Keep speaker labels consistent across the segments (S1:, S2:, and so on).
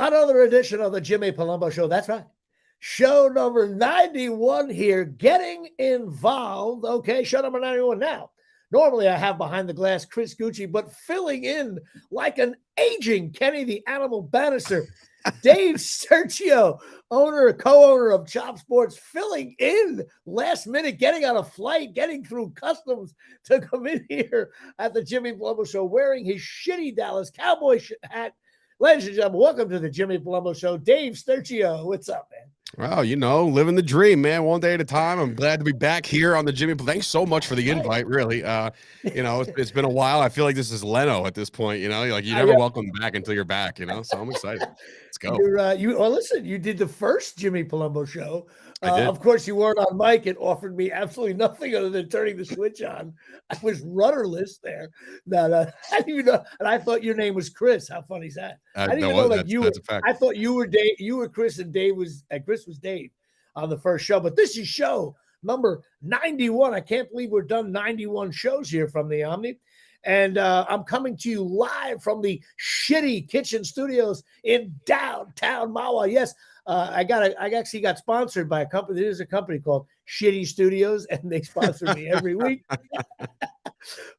S1: another edition of the Jimmy Palumbo Show. That's right. Show number 91 here, getting involved. Okay, show number 91 now. Normally I have behind the glass Chris Gucci, but filling in like an aging Kenny the Animal Bannister, Dave Sergio, co-owner of Chop Sports, filling in last minute, getting on a flight, getting through customs to come in here at the Jimmy Palumbo Show, wearing his shitty Dallas Cowboy hat. Ladies and gentlemen, welcome to the Jimmy Palumbo Show. Dave Sergio, what's up, man?
S2: Well, living the dream, man, one day at a time. I'm glad to be back here on the Jimmy. Thanks so much for the invite, really. It's been a while. I feel like this is Leno at this point, you never welcome back until you're back, so I'm excited. Let's go.
S1: Listen, you did the first Jimmy Palumbo Show. Of course, you weren't on mic. It offered me absolutely nothing other than turning the switch on. I was rudderless there. I didn't even know, and I thought your name was Chris. How funny is that? I didn't even know that's a fact. I thought you were Dave. You were Chris, and Chris was Dave on the first show. But this is show number 91. I can't believe we're done 91 shows here from the Omni. And I'm coming to you live from the shitty kitchen studios in downtown Mahwah. Yes, I actually got sponsored by a company. There's a company called Shitty Studios, and they sponsor me every week.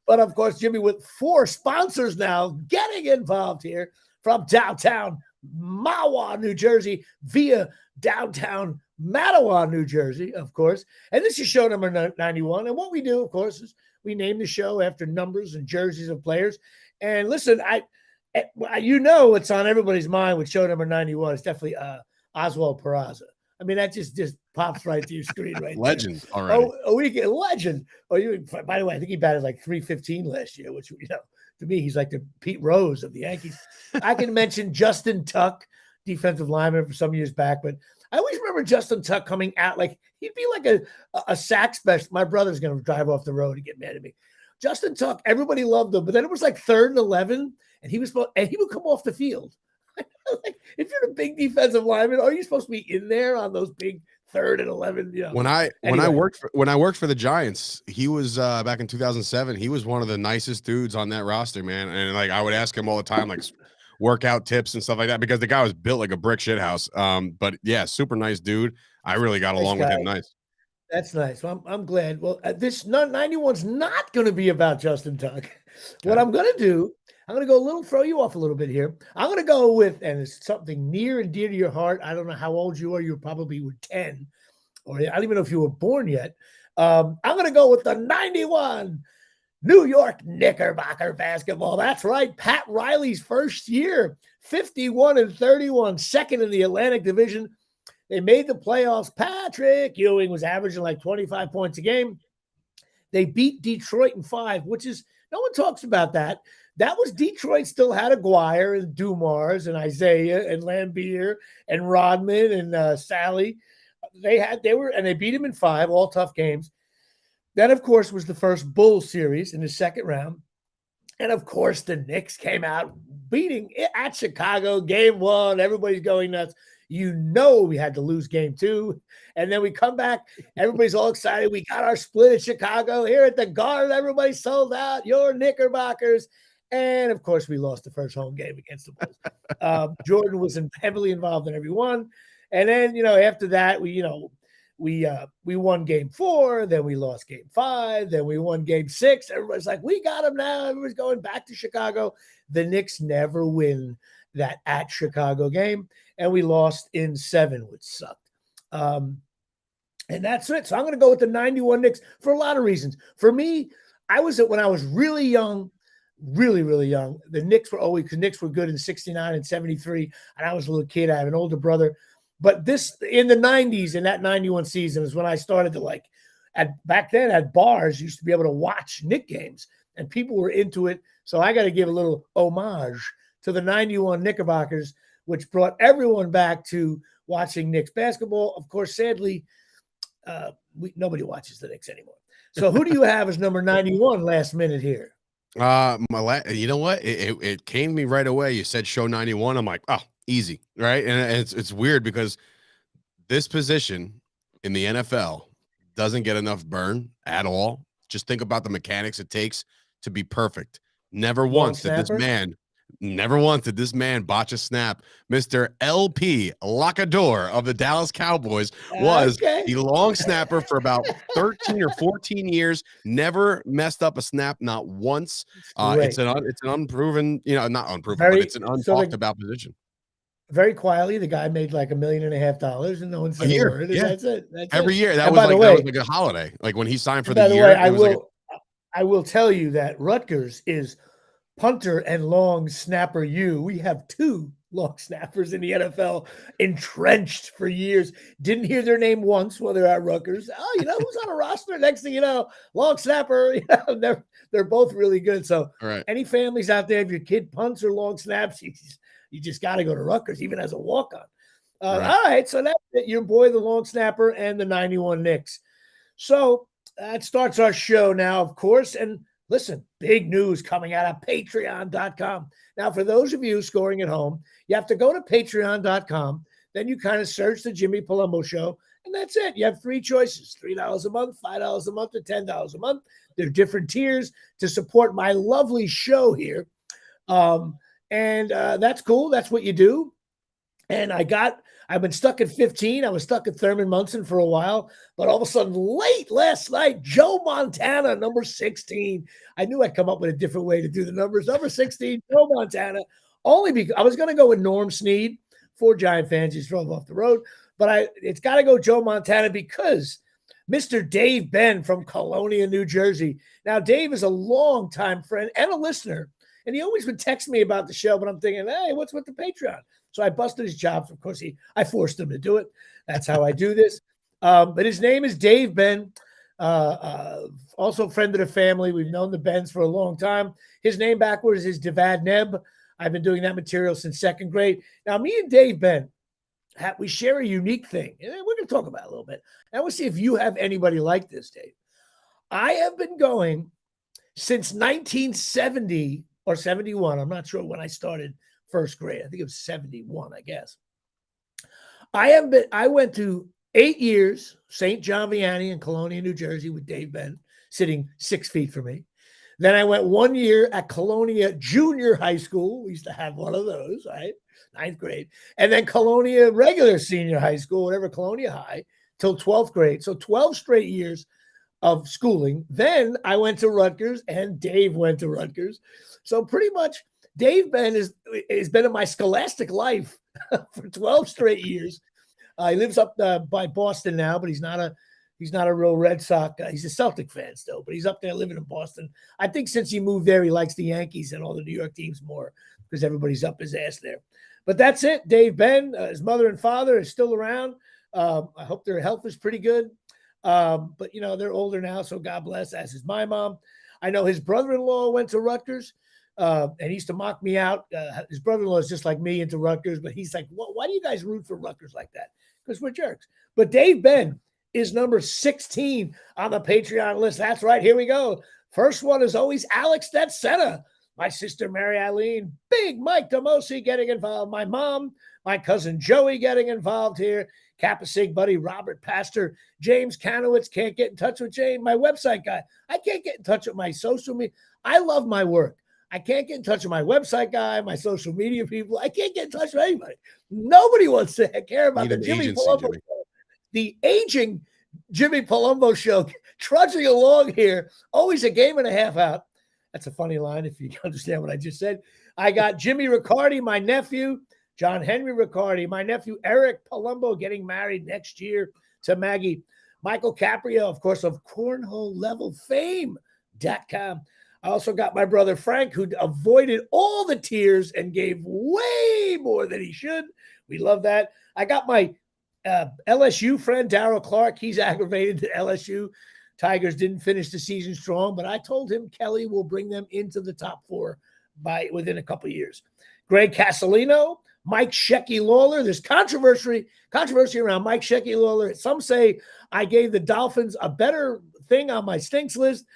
S1: But of course, Jimmy, with 4 sponsors now, getting involved here from downtown Mahwah, New Jersey, via downtown Matawan, New Jersey, of course. And this is show number 91. And what we do, of course, is we name the show after numbers and jerseys of players. And listen, what's on everybody's mind with show number 91 is definitely Oswald Peraza. I mean, that just pops right to your screen right
S2: Legend
S1: there.
S2: already.
S1: Legend. By the way, I think he batted like 315 last year, which, to me, he's like the Pete Rose of the Yankees. I can mention Justin Tuck, defensive lineman for some years back, but I always remember Justin Tuck coming out like he'd be like a sack specialist. My brother's going to drive off the road and get mad at me. Justin Tuck, everybody loved him, but then it was like 3rd and 11, and he would come off the field. Like, if you're a big defensive lineman, are you supposed to be in there on those big 3rd and 11?
S2: When I worked for the Giants, he was back in 2007. He was one of the nicest dudes on that roster, man. And I would ask him all the time, workout tips and stuff like that, because the guy was built like a brick shit house. But yeah, super nice dude. I really got along with him. Nice.
S1: That's nice. Well, I'm glad. Well, this 91's not going to be about Justin Tuck. What I'm going to do, I'm going to throw you off a little bit here. I'm going to go with, and it's something near and dear to your heart. I don't know how old you are. You probably were 10, or I don't even know if you were born yet. I'm going to go with the 91 New York Knickerbocker basketball. That's right. Pat Riley's first year, 51-31, second in the Atlantic Division. They made the playoffs. Patrick Ewing was averaging like 25 points a game. They beat Detroit in 5, which is, no one talks about that. That was Detroit still had Aguirre and Dumars and Isaiah and Lambeer and Rodman and Sally. They beat him in 5, all tough games. That, of course, was the first Bulls series in the second round. And, of course, the Knicks came out beating at Chicago, game 1. Everybody's going nuts. We had to lose game 2. And then we come back. Everybody's all excited. We got our split at Chicago. Here at the Garden, everybody sold out. Your Knickerbockers. And, of course, we lost the first home game against the Bulls. Jordan was heavily involved in every one. And then, after that, we won game 4, then we lost game 5, then we won game 6. Everybody's like, we got them now. Everybody's going back to Chicago. The Knicks never win that at Chicago game, and we lost in 7, which sucked. And that's it. So I'm going to go with the 91 Knicks for a lot of reasons. For me, when I was really young, really, really young, the Knicks were good in 69 and 73, and I was a little kid. I have an older brother. But this in the 90s, in that 91 season, is when I started to back then at bars, used to be able to watch Knick games, and people were into it. So I got to give a little homage to the 91 Knickerbockers, which brought everyone back to watching Knicks basketball. Of course, sadly, nobody watches the Knicks anymore. So who do you have as number 91 last minute here?
S2: You know what? It came to me right away. You said show 91. I'm like, oh, easy, right? And it's weird because this position in the NFL doesn't get enough burn at all. Just think about the mechanics it takes to be perfect. Never once did this man Never once did this man botch a snap. Mr. LP Locador of the Dallas Cowboys was
S1: Okay.
S2: the long snapper for about 13 or 14 years. Never messed up a snap, not once. It's
S1: Great.
S2: an unproven, not unproven, but
S1: Very
S2: it's an
S1: so
S2: untalked about position.
S1: very quietly, the guy made like $1.5 million, and no one
S2: A
S1: said a
S2: year,
S1: word, and
S2: yeah,
S1: that's it. That's it.
S2: every year.
S1: And by the
S2: That was
S1: way,
S2: like a holiday. Like when he signed for
S1: and
S2: the
S1: by the way,
S2: year, it was like a
S1: I will tell you that Rutgers is punter and long snapper you. We have 2 long snappers in the NFL entrenched for years. Didn't hear their name once while they're at Rutgers. Oh, you know who's on a roster? Next thing you know, long snapper. They're both really good. So
S2: all right.
S1: any families out there, if your kid punts or long snaps, you just got to go to Rutgers, even as a walk-on.
S2: Right.
S1: All right, so that's it. Your boy, the long snapper, and the 91 Knicks. So that starts our show now, of course. And listen, big news coming out of patreon.com. Now, for those of you scoring at home, you have to go to patreon.com. Then you kind of search the Jimmy Palumbo Show, and that's it. You have 3 choices, $3 a month, $5 a month, or $10 a month. There are different tiers to support my lovely show here. And that's cool. That's what you do. And I've been stuck at 15. I was stuck at Thurman Munson for a while, but all of a sudden, late last night, Joe Montana, number 16. I knew I'd come up with a different way to do the numbers. Number 16, Joe Montana. Only because I was going to go with Norm Snead, 4 Giant fans just drove off the road, but it's got to go Joe Montana because Mr. Dave Ben from Colonia, New Jersey. Now, Dave is a longtime friend and a listener, and he always would text me about the show, but I'm thinking, hey, what's with the Patreon? So I busted his chops. Of course, I forced him to do it. That's how I do this. But his name is Dave Ben, also friend of the family. We've known the Bens for a long time. His name backwards is Devad Neb. I've been doing that material since 2nd grade. Now, me and Dave Ben, we share a unique thing. And we're going to talk about it a little bit. And we'll see if you have anybody like this, Dave. I have been going since 1970 or 71. I'm not sure when I started 1st grade. I think it was 71, I guess. I went to 8 years, St. John Vianney in Colonia, New Jersey with Dave Ben, sitting 6 feet from me. Then I went 1 year at Colonia Junior High School. We used to have one of those, right? 9th grade. And then Colonia regular senior high school, whatever, Colonia High, till 12th grade. So 12 straight years of schooling. Then I went to Rutgers and Dave went to Rutgers. So pretty much Dave Ben has been in my scholastic life for 12 straight years. He lives up by Boston now, but he's not a real Red Sox guy. He's a Celtic fan still, but he's up there living in Boston. I think since he moved there, he likes the Yankees and all the New York teams more because everybody's up his ass there. But that's it. Dave Ben, his mother and father is still around. I hope their health is pretty good. But, they're older now, so God bless, as is my mom. I know his brother-in-law went to Rutgers. And he used to mock me out. His brother-in-law is just like me into Rutgers, but he's like, why do you guys root for Rutgers like that? Because we're jerks. But Dave Ben is number 16 on the Patreon list. That's right. Here we go. First one is always Alex Stetcena. My sister, Mary Eileen, Big Mike DeMosi getting involved. My mom, my cousin Joey getting involved here. Kappa Sig buddy Robert Pastor, James Kanowitz. Can't get in touch with James, my website guy. I can't get in touch with my social media. I love my work. I can't get in touch with my website guy, my social media people. I can't get in touch with anybody. Nobody wants to care about the Jimmy Palumbo show. The aging Jimmy Palumbo show, trudging along here, always a game and a half out. That's a funny line if you understand what I just said. I got Jimmy Riccardi, my nephew, John Henry Riccardi, my nephew Eric Palumbo getting married next year to Maggie. Michael Caprio, of course, of Cornhole Level Fame.com. I also got my brother Frank, who avoided all the tears and gave way more than he should. We love that. I got my LSU friend, Darryl Clark. He's aggravated that LSU Tigers didn't finish the season strong, but I told him Kelly will bring them into the top 4 within a couple of years. Greg Castellino, Mike Shecky Lawler. There's controversy around Mike Shecky Lawler. Some say I gave the Dolphins a better thing on my stinks list.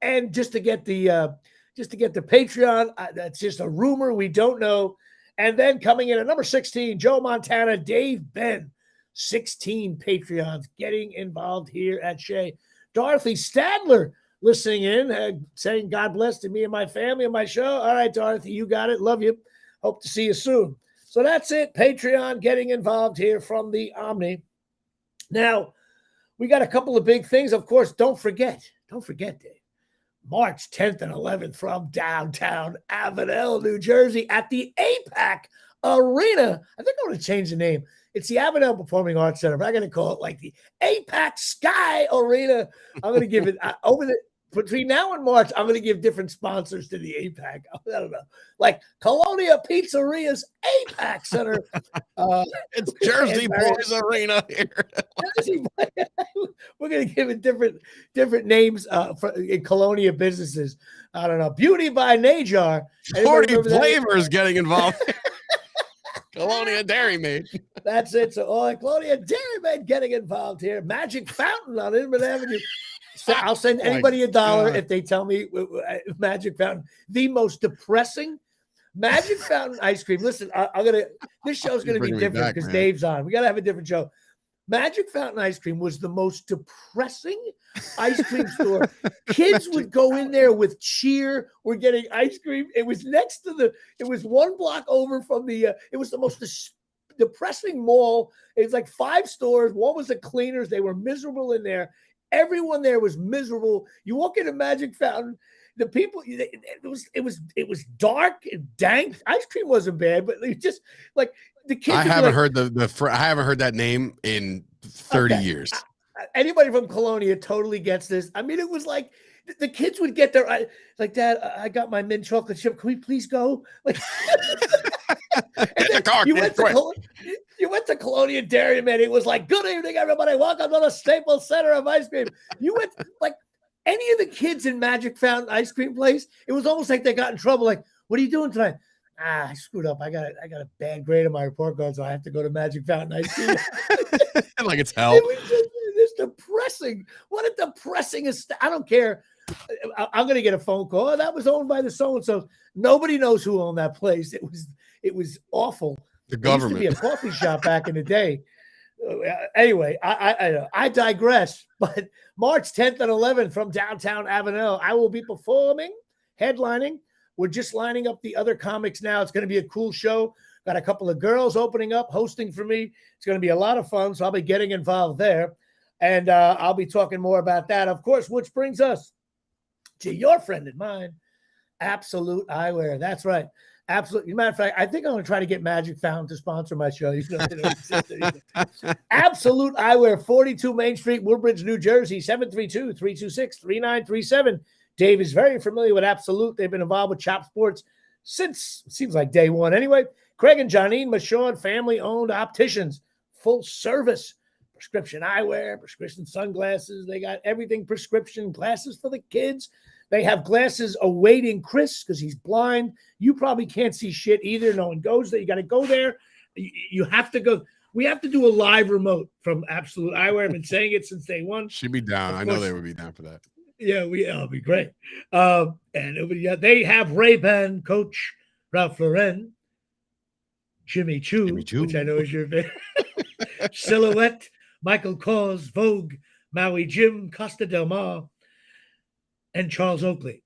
S1: And just to get the Patreon, that's just a rumor. We don't know. And then coming in at number 16, Joe Montana, Dave Ben, 16 Patreons getting involved here at Shea. Dorothy Stadler, listening in, saying God bless to me and my family and my show. All right, Dorothy, you got it. Love you. Hope to see you soon. So that's it. Patreon getting involved here from the Omni. Now, we got a couple of big things. Of course, don't forget, Dave. March 10th and 11th from downtown Avenel, New Jersey at the APAC Arena. I think I'm going to change the name. It's the Avenel Performing Arts Center, but I'm going to call it like the APAC Sky Arena. I'm going to give it between now and March, I'm going to give different sponsors to the APAC. I don't know, like Colonia Pizzeria's APAC Center.
S2: It's Jersey Boys Arena here.
S1: We're going to give it different names in Colonia businesses. I don't know. Beauty by Najar.
S2: 40 flavors getting involved. Colonia Dairy Maid.
S1: That's it. So, Colonia Dairy Maid getting involved here. Magic Fountain on Inman Avenue. So I'll send anybody $1 if they tell me Magic Fountain. The most depressing Magic Fountain ice cream. Listen, this show's gonna be different because Dave's on. We gotta have a different show. Magic Fountain ice cream was the most depressing ice cream store. Kids would go in there with cheer. We're getting ice cream. It was next to it was one block over from it was the most depressing mall. It was like 5 stores. One was the cleaners. They were miserable in there. Everyone there was miserable. You walk into Magic Fountain, the people, it was dark and dank. Ice cream wasn't bad, but it just like the kids.
S2: I haven't heard I haven't heard that name in 30 years.
S1: Anybody from Colonia totally gets this. I mean, it was like the kids would get their like, Dad, I got my mint chocolate chip. Can we please go? Like, you went to Colonia Dairy, man. It was like, good evening, everybody. Welcome to the Staples Center of ice cream. You went like any of the kids in Magic Fountain ice cream place. It was almost like they got in trouble. Like, what are you doing tonight? I screwed up. I got a bad grade on my report card, so I have to go to Magic Fountain ice cream.
S2: Like it's hell.
S1: It was just depressing. What a depressing. I don't care. I'm going to get a phone call. Oh, that was owned by the so-and-so. Nobody knows who owned that place. It was awful.
S2: The government.
S1: It used to be a coffee shop back in the day. Anyway, I digress. But March 10th and 11th from downtown Avenel, I will be performing, headlining. We're just lining up the other comics now. It's going to be a cool show. Got a couple of girls opening up, hosting for me. It's going to be a lot of fun, so I'll be getting involved there. And I'll be talking more about that, of course, which brings us to your friend and mine, Absolute Eyewear. That's right. Absolutely. Matter of fact, I think I'm going to try to get Magic Fountain to sponsor my show. Absolute Eyewear, 42 Main Street, Woodbridge, New Jersey, 732-326-3937. Dave is very familiar with Absolute. They've been involved with Chop Sports since, it seems like day one. Anyway, Craig and Johnine Michaud, family-owned opticians, full service, prescription eyewear, prescription sunglasses. They got everything prescription, glasses for the kids. They have glasses awaiting Chris because he's blind. You probably can't see shit either. No one goes there. You got to go there. You have to go. We have to do a live remote from Absolute Eyewear. I've been saying it since day one.
S2: She'd be down. I know they would be down for that.
S1: Yeah, it'll be great. And they have Ray-Ban, Coach, Ralph Lauren, Jimmy Choo, which I know is your favorite. Silhouette, Michael Kors, Vogue, Maui Jim, Costa Del Mar, and Charles Oakley.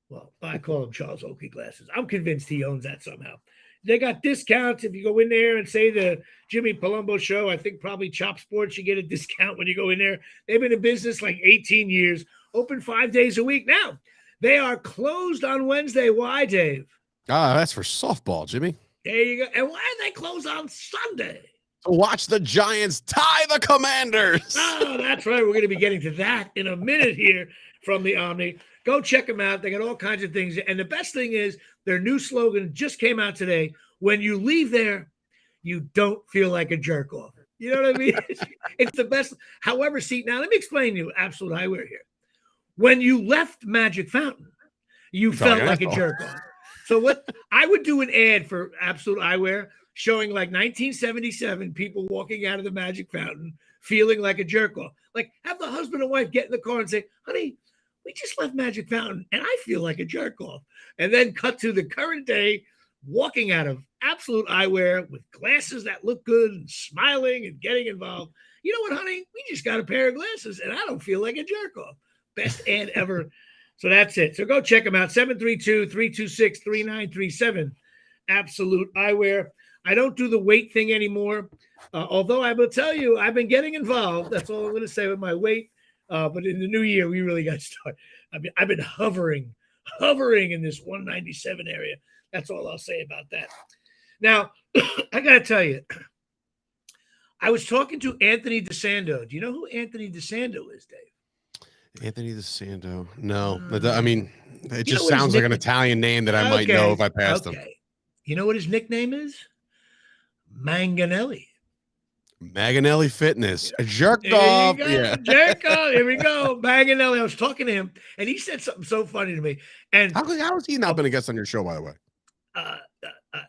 S1: Well, I call him Charles Oakley glasses. I'm convinced he owns that somehow. They got discounts if you go in there and say the Jimmy Palumbo show. I think probably Chop Sports, you get a discount when you go in there. They've been in business like 18 years, open 5 days a week. Now, they are closed on Wednesday. Why, Dave?
S2: That's for softball, Jimmy.
S1: There you go. And why are they closed on Sunday?
S2: To watch the Giants tie the Commanders.
S1: Oh, that's right. We're going to be getting to that in a minute here from the Omni. Go check them out. They got all kinds of things. And the best thing is their new slogan just came out today. When you leave there, you don't feel like a jerk off. You know what I mean? It's the best. However, see, now let me explain to you Absolute Eyewear here. When you left Magic Fountain, you felt like a jerk off. So what I would do an ad for Absolute Eyewear showing like 1977 people walking out of the Magic Fountain feeling like a jerk off. Like have the husband and wife get in the car and say, honey, we just left Magic Fountain and I feel like a jerk off. And then cut to the current day walking out of Absolute Eyewear with glasses that look good and smiling and getting involved. You know what, honey? We just got a pair of glasses and I don't feel like a jerk off. Best ad ever. So that's it. So go check them out. 732-326-3937. Absolute Eyewear. I don't do the weight thing anymore. Although I will tell you, I've been getting involved. That's all I'm going to say with my weight. But in the new year, we really got to start. I've been hovering in this 197 area. That's all I'll say about that. Now, I got to tell you, I was talking to Anthony DeSando. Do you know who Anthony DeSando is, Dave?
S2: Anthony DeSando. No, I mean, it just
S1: what his
S2: sounds like an
S1: nickname-
S2: Italian name that I might know if I passed him.
S1: You know what his nickname is? Manganelli.
S2: Maganelli Fitness. Jerk
S1: There
S2: off.
S1: you go.
S2: Yeah.
S1: Jerk off. Here we go. Manganelli. I was talking to him, and he said something so funny to me. And
S2: How has he not been a guest on your show, by the way?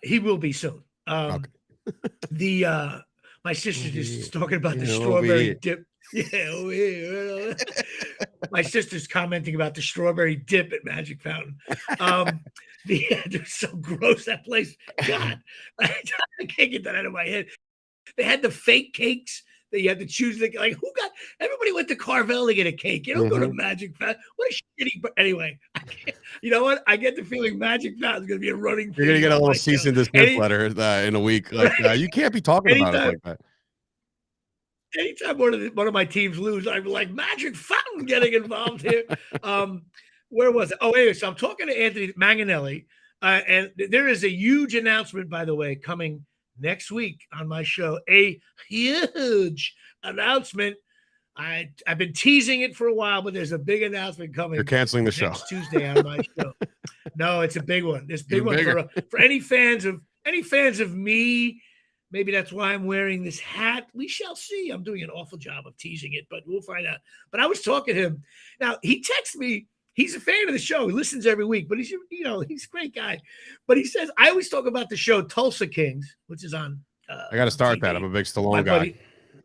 S1: He will be soon.
S2: Okay.
S1: My sister just talking about the strawberry dip. Yeah, over here. My sister's commenting about the strawberry dip at Magic Fountain. They're so gross, that place. God, I can't get that out of my head. They had the fake cakes that you had to choose. Like who got? Everybody went to Carvel to get a cake. You don't go to Magic Fountain. What a shitty. Anyway, you know what? I get the feeling Magic Fountain is going to be a running.
S2: You're going to get a little cease and desist letter in a week. Like you can't be talking about it like that.
S1: Anytime one of my teams lose, I'm like, Magic Fountain getting involved here. Where was it? Oh, anyway, so I'm talking to Anthony Manganelli, and there is a huge announcement, by the way, coming next week on my show. A huge announcement. I've been teasing it for a while, but there's a big announcement coming.
S2: You're canceling the show
S1: next Tuesday on my show. No, it's a big one. This big one for any fans of me. Maybe that's why I'm wearing this hat. We shall see. I'm doing an awful job of teasing it, but we'll find out. But I was talking to him. Now, he texts me. He's a fan of the show. He listens every week, but he's a great guy. But he says, I always talk about the show Tulsa Kings, which is on.
S2: I got to start that. I'm a big Stallone guy.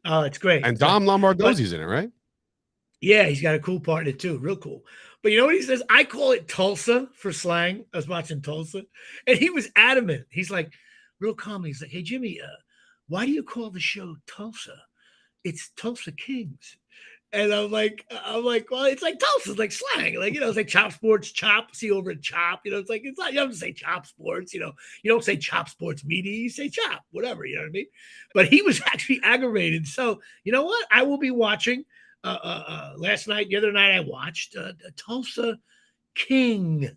S1: Oh, it's great.
S2: And Dom Lombardozzi's in it, right?
S1: Yeah, he's got a cool part in it too. Real cool. But you know what he says? I call it Tulsa for slang. I was watching Tulsa. And he was adamant. He's like, real calmly, he's like, hey, Jimmy, why do you call the show Tulsa? It's Tulsa Kings. And I'm like, well, it's like Tulsa, it's like slang. Like, it's like Chop Sports, Chop, see over at Chop. It's like, it's not, you don't say Chop Sports, you don't say Chop Sports Media, you say Chop, whatever, you know what I mean? But he was actually aggravated. So, you know what? I will be watching. The other night, I watched Tulsa King.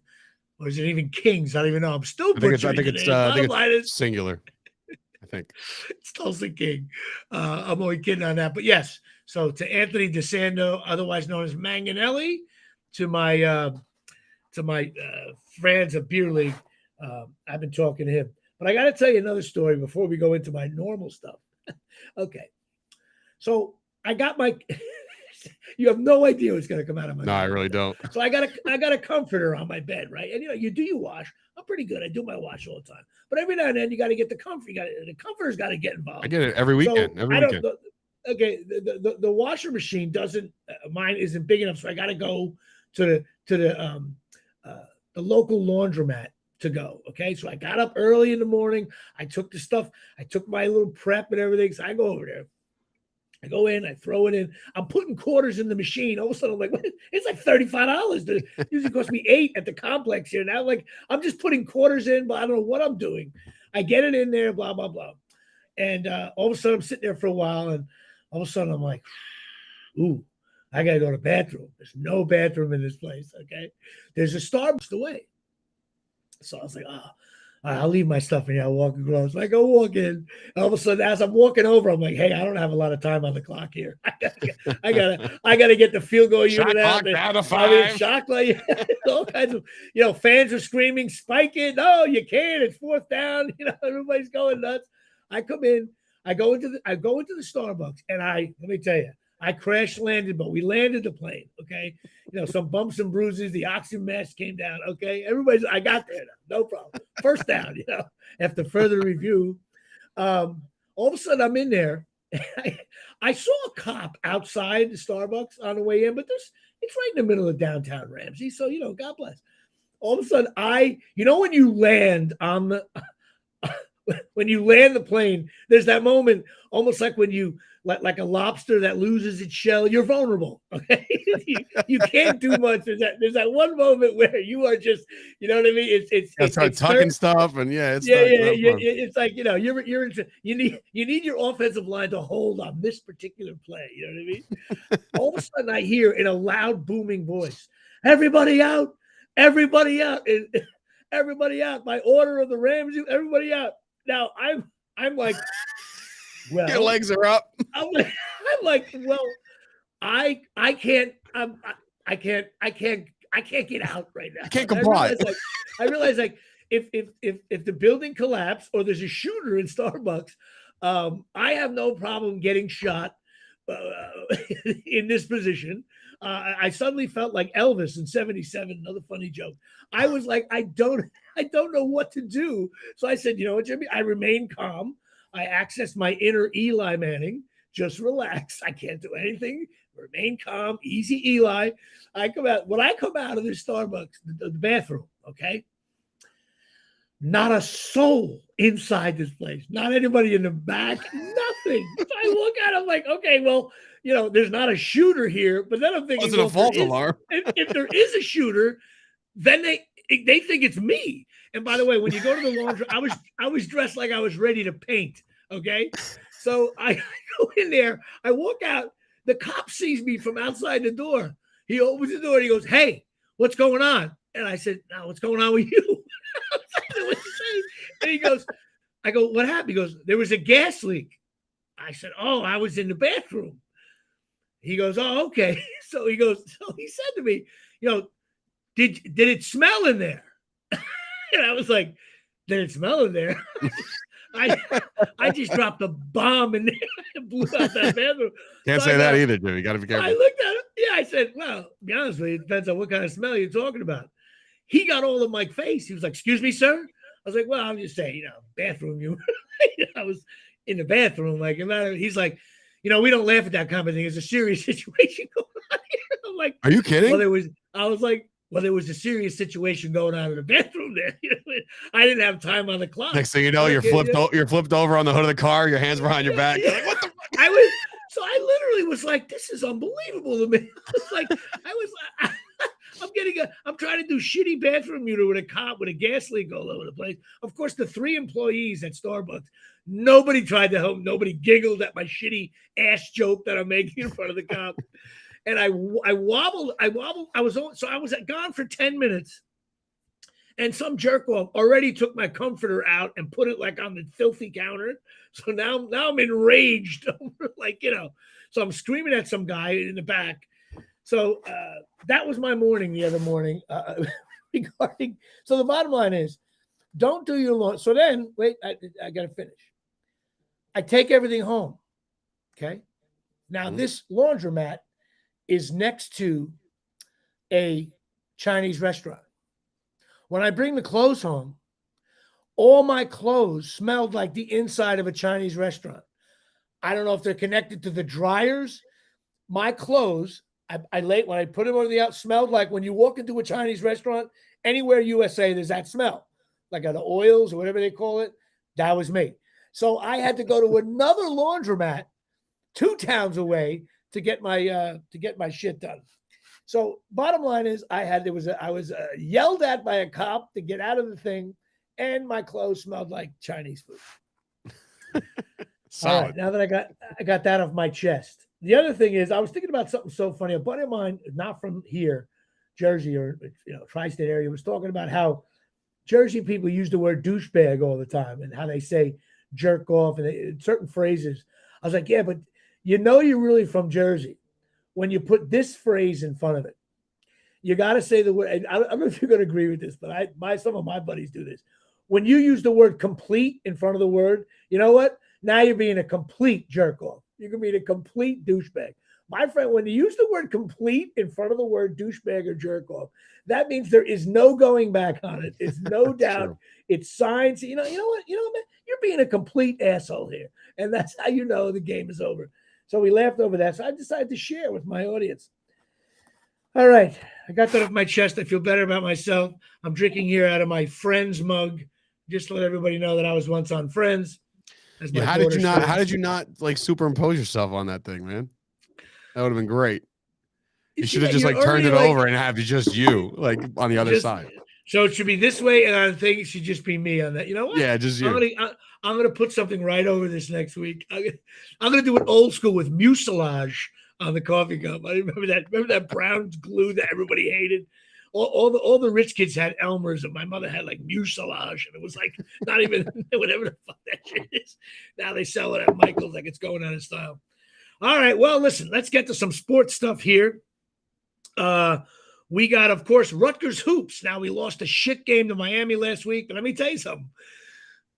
S1: Or is it even Kings? I don't even know. I'm still butchering
S2: I think it's singular. I think
S1: it's Tulsa King. I'm only kidding on that, but yes. So to Anthony DeSando, otherwise known as Manganelli, to my friends of Beer League, I've been talking to him. But I got to tell you another story before we go into my normal stuff. Okay, so I got my. You have no idea what's going to come out of my.
S2: No, I really don't.
S1: So I got a comforter on my bed, right? And you do your wash. I'm pretty good. I do my wash all the time. But every now and then you got to get the comfort. The comforter's got to get involved.
S2: I get it every weekend.
S1: So the washer machine doesn't. Mine isn't big enough, so I got to go to the local laundromat to go. Okay, so I got up early in the morning. I took the stuff. I took my little prep and everything. So I go over there. I go in, I throw it in. I'm putting quarters in the machine. All of a sudden, I'm like, what? It's like $35. It usually costs me $8 at the complex here. Now, like, I'm just putting quarters in, but I don't know what I'm doing. I get it in there, blah, blah, blah. And all of a sudden, I'm sitting there for a while, and all of a sudden, I'm like, ooh, I got to go to the bathroom. There's no bathroom in this place, okay? There's a Starbucks away. So I was like, I'll leave my stuff in here. I'll walk across. So I go walk in. All of a sudden, as I'm walking over, I'm like, hey, I don't have a lot of time on the clock here. I gotta get the field goal unit out.
S2: Down to 5.
S1: Shot clock, all kinds of, fans are screaming, spike it. No, you can't. It's 4th down. Everybody's going nuts. I come in. I go into the Starbucks, and let me tell you, I crash landed, but we landed the plane. Okay. Some bumps and bruises. The oxygen mask came down. Okay. I got there now. No problem. 1st down, after further review. All of a sudden I'm in there. I saw a cop outside the Starbucks on the way in, but it's right in the middle of downtown Ramsey. So, God bless. All of a sudden when you land on when you land the plane, there's that moment, almost like when you like a lobster that loses its shell. You're vulnerable. Okay, you can't do much. There's that one moment where you are just, you know what I mean.
S2: Start tucking stuff, and it's
S1: yeah,
S2: not
S1: yeah.
S2: fun.
S1: It's like, you need your offensive line to hold on this particular play. You know what I mean? All of a sudden, I hear in a loud, booming voice, "Everybody out! Everybody out! Everybody out! By order of the Rams, everybody out!" Now I'm like, well,
S2: your legs are up.
S1: I'm like, well, I can't, I can't get out right now.
S2: I can't
S1: And
S2: comply.
S1: I realize like if the building collapsed or there's a shooter in Starbucks, I have no problem getting shot in this position. I suddenly felt like Elvis in '77. Another funny joke. I was like, I don't know what to do. So I said, you know what, Jimmy? I remain calm. I accessed my inner Eli Manning. Just relax. I can't do anything. Remain calm. Easy, Eli. When I come out of this Starbucks, the bathroom, okay? Not a soul inside this place. Not anybody in the back. Nothing. So I look at it, I'm like, okay, well, there's not a shooter here. But then I'm thinking,
S2: Wasn't a false alarm.
S1: If there is a shooter, then they think it's me. And by the way, when you go to the laundry, I was dressed like I was ready to paint. Okay. So I go in there, I walk out, the cop sees me from outside the door. He opens the door and he goes, "Hey, what's going on?" And I said, "No, what's going on with you?" What you say? And he goes, I go, "What happened?" He goes, "There was a gas leak." I said, "Oh, I was in the bathroom." He goes, "Oh, okay." So he said to me, did it smell in there? And I was like, "Did it smell in there?" I just dropped a bomb in there and blew out that bathroom.
S2: Can't say that either, Jimmy. You got to be careful.
S1: I looked at it. Yeah, I said, "Well, to be honest with you, it depends on what kind of smell you're talking about." He got all in my face. He was like, "Excuse me, sir." I was like, "Well, I'm just saying, bathroom." I was in the bathroom. Like, he's like, "We don't laugh at that kind of thing. It's a serious situation going on here." I'm like,
S2: "Are you kidding?"
S1: I was like, "Well, there was a serious situation going on in the bathroom there." I didn't have time on the clock.
S2: Next thing you know, you're flipped over on the hood of the car, your hands behind your back. You're like, what the fuck?
S1: I literally was like, "This is unbelievable to me." I'm trying to do shitty bathroom muter with a cop with a gas leak all over the place. Of course, the 3 employees at Starbucks, nobody tried to help. Nobody giggled at my shitty ass joke that I'm making in front of the cop. And I wobbled. I was gone for 10 minutes. And some jerk off already took my comforter out and put it like on the filthy counter. So now I'm enraged. So I'm screaming at some guy in the back. So that was my morning the other morning regarding. So the bottom line is, don't do your laundry. So then, wait, I got to finish. I take everything home. Okay. Now this laundromat is next to a Chinese restaurant. When I bring the clothes home, all my clothes smelled like the inside of a Chinese restaurant. I don't know if they're connected to the dryers. My clothes, when I put them on the out, smelled like when you walk into a Chinese restaurant, anywhere USA, there's that smell, like the oils or whatever they call it. That was me. So I had to go to another laundromat 2 towns away to get my shit done. So bottom line is, I was yelled at by a cop to get out of the thing, and my clothes smelled like Chinese food. All right, now that I got that off my chest. The other thing is, I was thinking about something so funny. A buddy of mine, not from here, Jersey or tri-state area, was talking about how Jersey people use the word douchebag all the time and how they say jerk off and certain phrases. I was like, yeah, but you're really from Jersey when you put this phrase in front of it. You got to say the word. And I don't know if you're going to agree with this, but some of my buddies do this. When you use the word complete in front of the word, you know what? Now you're being a complete jerk off. You're going to be a complete douchebag. My friend, when you use the word complete in front of the word douchebag or jerk off, that means there is no going back on it. It's no doubt. True. It's signs. You know what? Man, you're being a complete asshole here. And that's how you know the game is over. So we laughed over that. So I decided to share with my audience. All right. I got that off my chest. I feel better about myself. I'm drinking here out of my friend's mug. just to let everybody know that I was once on Friends as my
S2: Yeah,
S1: daughter's
S2: how
S1: friend.
S2: did you not like superimpose yourself on that thing, man? That would have been great. You should have just
S1: You're
S2: like turned
S1: already
S2: it
S1: like
S2: over and have just you like on the other
S1: just
S2: side.
S1: so it should be this way, and I think it should just be me on that. You know what?
S2: Yeah, just
S1: I'm
S2: you.
S1: I'm gonna put something right over this next week. I'm gonna do it old school with mucilage on the coffee cup. I remember that. Remember that brown glue that everybody hated. All the rich kids had Elmer's, and my mother had like mucilage, and it was like not even whatever the fuck that shit is. Now they sell it at Michael's like it's going out of style. All right, well, listen, let's get to some sports stuff here. We got, of course, Rutgers hoops. Now, we lost a shit game to Miami last week, but let me tell you something.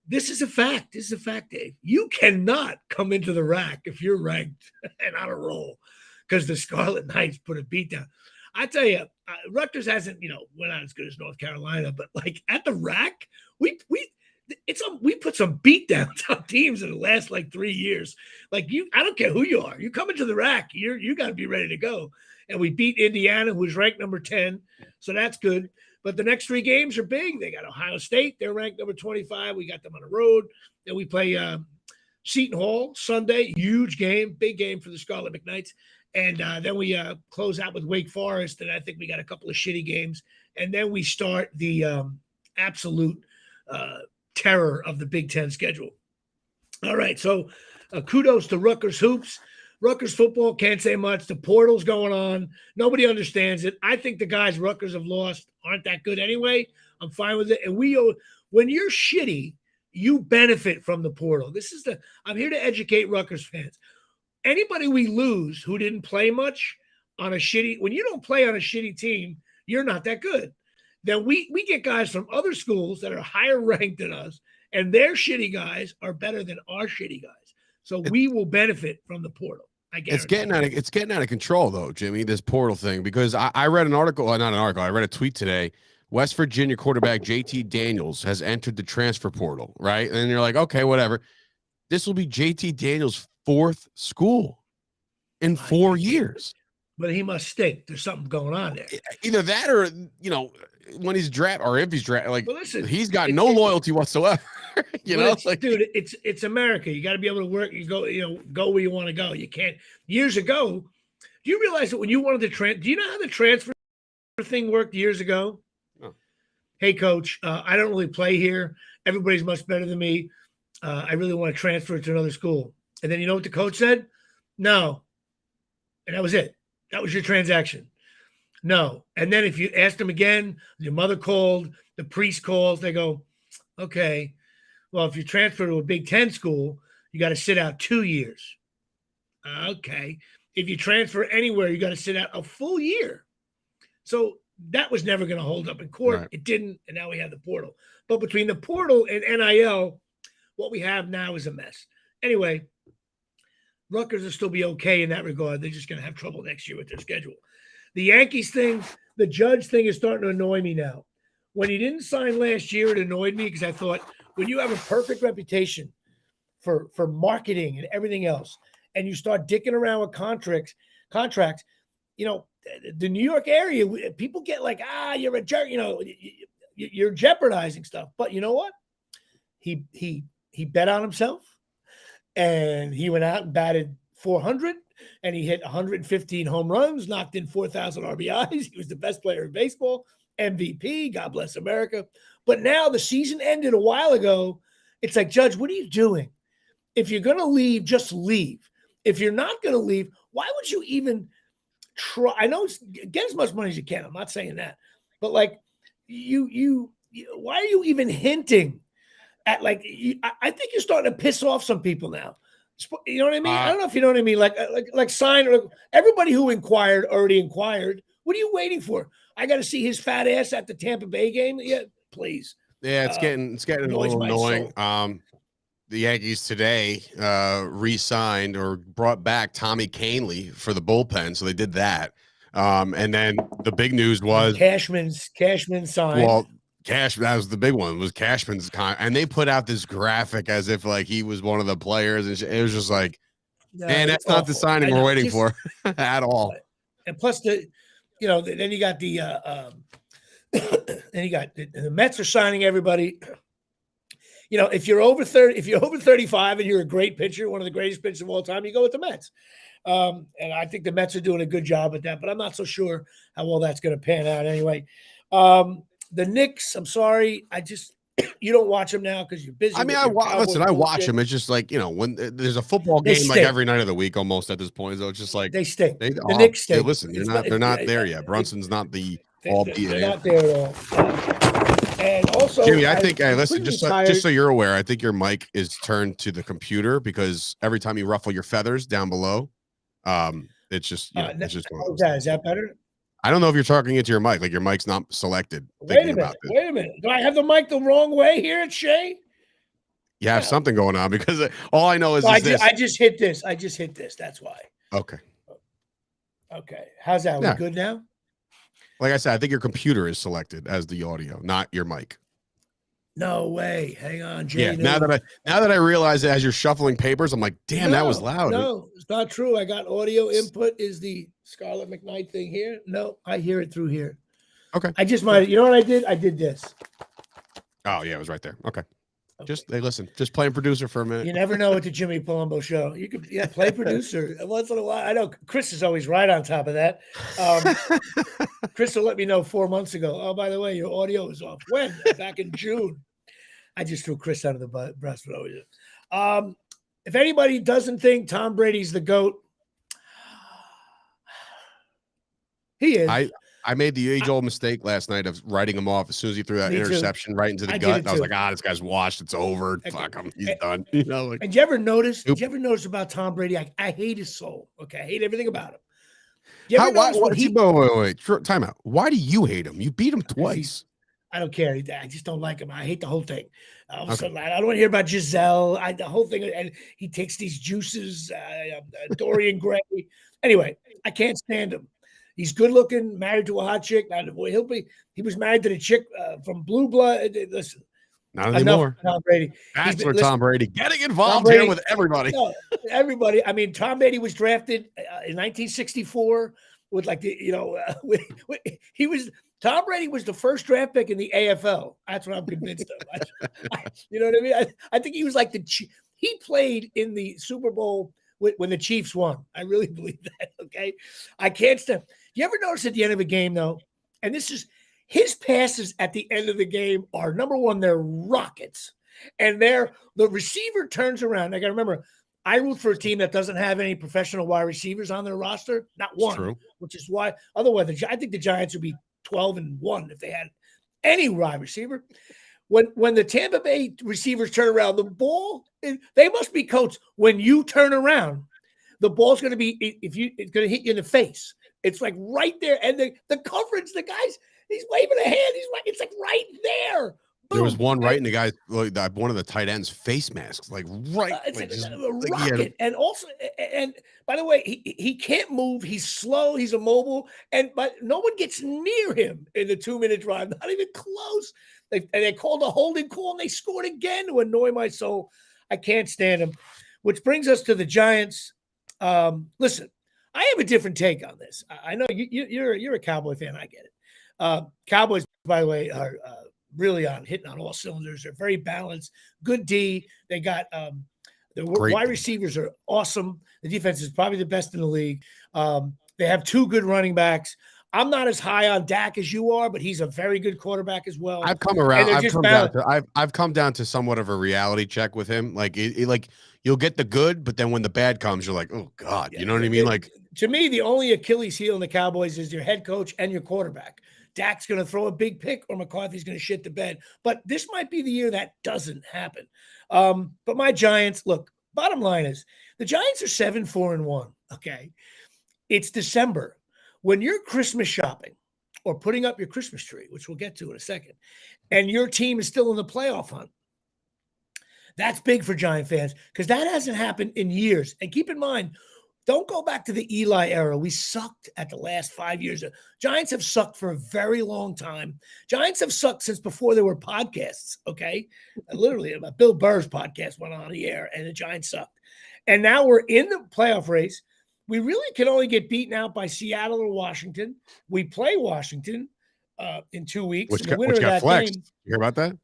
S1: This is a fact. This is a fact, Dave. You cannot come into the rack if you're ranked and on a roll because the Scarlet Knights put a beat down. I tell you, Rutgers hasn't, we're not as good as North Carolina, but like at the rack, we put some beat downs on teams in the last like 3 years. Like I don't care who you are. You come into the rack, you got to be ready to go. And we beat Indiana, who's ranked number 10. So that's good. But the next 3 games are big. They got Ohio State. They're ranked number 25. We got them on the road. Then we play Seton Hall Sunday. Huge game. Big game for the Scarlet McKnights. And then we close out with Wake Forest. And I think we got a couple of shitty games. And then we start the absolute terror of the Big Ten schedule. All right. So kudos to Rutgers hoops. Rutgers football, can't say much. The portal's going on. Nobody understands it. I think the guys Rutgers have lost aren't that good anyway. I'm fine with it. And when you're shitty, you benefit from the portal. I'm here to educate Rutgers fans. Anybody we lose who didn't play much on a shitty, when you don't play on a shitty team, you're not that good. Then we get guys from other schools that are higher ranked than us, and their shitty guys are better than our shitty guys. So we will benefit from the portal.
S2: It's getting out of control though, Jimmy, this portal thing, because I read an article, not an article, I read a tweet today. West Virginia quarterback JT Daniels has entered the transfer portal, right? And you're like, okay, whatever. This will be JT Daniels' 4th school in 4 years.
S1: But he must stink. There's something going on there.
S2: Either that or, when he's drafted or if he's drafted, like, well, listen, he's got no loyalty whatsoever.
S1: Dude, it's America. You got to be able to work. You go where you want to go. You can't. Years ago, do you realize that when you wanted to do you know how the transfer thing worked years ago? Oh. Hey, coach, I don't really play here. Everybody's much better than me. I really want to transfer to another school. And then you know what the coach said? No. And that was it. That was your transaction. No. And then if you asked them again, your mother called, the priest calls, they go, okay, well, if you transfer to a Big Ten school, you got to sit out 2 years. Okay. If you transfer anywhere, you got to sit out a full year. So that was never going to hold up in court. Right. It didn't. And now we have the portal. But between the portal and NIL, what we have now is a mess. Anyway, Rutgers will still be okay in that regard. They're just going to have trouble next year with their schedule. The Yankees thing, the Judge thing is starting to annoy me now. When he didn't sign last year, it annoyed me because I thought when you have a perfect reputation for marketing and everything else, and you start dicking around with contracts, the New York area, people get like, you're a jerk, you're jeopardizing stuff. But you know what? He bet on himself, and he went out and batted 400, and he hit 115 home runs, knocked in 4,000 RBIs. He was the best player in baseball, MVP, God bless America. But now the season ended a while ago. It's like, Judge, what are you doing? If you're going to leave, just leave. If you're not going to leave, why would you even try? I know get as much money as you can. I'm not saying that. But like you why are you even hinting at I think you're starting to piss off some people now. You know what I mean? I don't know if you know what I mean. Like sign everybody who inquired already inquired. What are you waiting for? I got to see his fat ass at the Tampa Bay game. Yeah, please.
S2: Yeah, it's getting a little annoying. The Yankees today re-signed or brought back Tommy Kahnle for the bullpen, so they did that. And then the big news was
S1: Cashman signed.
S2: Well, that was the big one. Was Cashman's and they put out this graphic as if like he was one of the players, and it was just like, man, that's not the signing we're waiting for at all.
S1: And plus then you got the Mets are signing everybody. if you're over 30, if you're over 35 and you're a great pitcher, one of the greatest pitchers of all time, you go with the Mets. And I think the Mets are doing a good job at that, but I'm not so sure how well that's going to pan out anyway. The Knicks, I'm sorry. You don't watch them now because you're busy.
S2: I mean,
S1: with your
S2: listen, I
S1: Cowboy
S2: watch
S1: bullshit.
S2: them. It's just like, when there's a football
S1: They
S2: game like
S1: stink.
S2: every night of the week almost at this point. So it's just like
S1: They stink.
S2: the
S1: Knicks stink.
S2: listen, they're not there yet. Brunson's not the all
S1: They're not there at all. And also,
S2: Jimmy, I think, hey, listen, just so you're aware, I think your mic is turned to the computer because every time you ruffle your feathers down below, it's just, it's just one of those.
S1: Is that better?
S2: I don't know if you're talking into your mic, like your mic's not selected.
S1: Wait a minute. Do I have the mic the wrong way here at Shea?
S2: You have something going on because all I know is, this.
S1: I just hit this. That's why.
S2: Okay.
S1: Okay. How's that? We good now?
S2: Like I said, I think your computer is selected as the audio, not your mic.
S1: No way. Hang on, Jay.
S2: Yeah. Now that I realize that as you're shuffling papers, I'm like, damn, that was loud.
S1: No, it's not true. I got audio input. Is the Scarlett McKnight thing here? No, I hear it through here.
S2: Okay.
S1: I just might. You know what I did? I did this.
S2: Oh yeah, it was right there. Okay. Just listen. Just playing producer for a minute.
S1: You never know at the Jimmy Palumbo show. You could play producer once in a while. I know Chris is always right on top of that. Chris will let me know 4 months ago. Oh, by the way, your audio is off. When? Back in June. I just threw Chris under the bus, but always. If anybody doesn't think Tom Brady's the GOAT, he is.
S2: I made the age-old mistake last night of writing him off as soon as he threw that interception right into the gut. And I was like, this guy's washed. It's over. Fuck him. He's done.
S1: And did you ever notice? Did you ever notice about Tom Brady? I hate his soul. Okay, I hate everything about him.
S2: Wait. Time out. Why do you hate him? You beat him twice.
S1: I don't care. I just don't like him. I hate the whole thing. I don't want to hear about Giselle. The whole thing. And he takes these juices, Dorian Gray. Anyway, I can't stand him. He's good looking, married to a hot chick. He was married to the chick from Blue Blood. Listen,
S2: not anymore.
S1: Tom Brady.
S2: Bachelor Tom Brady getting involved here with everybody.
S1: No, everybody. I mean, Tom Brady was drafted in 1964 with Tom Brady was the first draft pick in the AFL. That's what I'm convinced of. You know what I mean? I think he was like he played in the Super Bowl when the Chiefs won. I really believe that. Okay. I can't stand. You ever notice at the end of a game though, and this is his passes at the end of the game are number one, they're rockets. And the receiver turns around. I got to remember, I root for a team that doesn't have any professional wide receivers on their roster. Not one, which is why otherwise I think the Giants would be 12-1 if they had any wide receiver. When the Tampa Bay receivers turn around, the ball, they must be coached. When you turn around, the ball's going to be, it's going to hit you in the face. It's like right there. And the coverage, the guys, he's waving a hand. It's like right there. Boom.
S2: There was one right in the guy's, one of the tight ends face masks, like right.
S1: It's a rocket. And also, and by the way, he can't move. He's slow. He's immobile. But no one gets near him in the 2-minute drive. Not even close. They called a holding call and they scored again to annoy my soul. I can't stand him. Which brings us to the Giants. Listen, I have a different take on this. I know you're a Cowboy fan. I get it. Cowboys, by the way, are really hitting on all cylinders. They're very balanced. Good D. They got the wide receivers are awesome. The defense is probably the best in the league. They have 2 good running backs. I'm not as high on Dak as you are, but he's a very good quarterback as well.
S2: I've come around. I've come down to somewhat of a reality check with him. Like you'll get the good, but then when the bad comes, you're like, oh God, you know what I mean? Like
S1: to me, the only Achilles heel in the Cowboys is your head coach and your quarterback. Dak's going to throw a big pick or McCarthy's going to shit the bed. But this might be the year that doesn't happen. But my Giants, look, bottom line is the Giants are 7-4-1. Okay. It's December. When you're Christmas shopping or putting up your Christmas tree, which we'll get to in a second, and your team is still in the playoff hunt, that's big for Giant fans because that hasn't happened in years. And keep in mind, don't go back to the Eli era. We sucked at the last 5 years. Giants have sucked for a very long time. Giants have sucked since before there were podcasts, okay? Literally, Bill Burr's podcast went on the air, and the Giants sucked. And now we're in the playoff race. We really can only get beaten out by Seattle or Washington. We play Washington in 2 weeks.
S2: Which got flexed. You hear about that?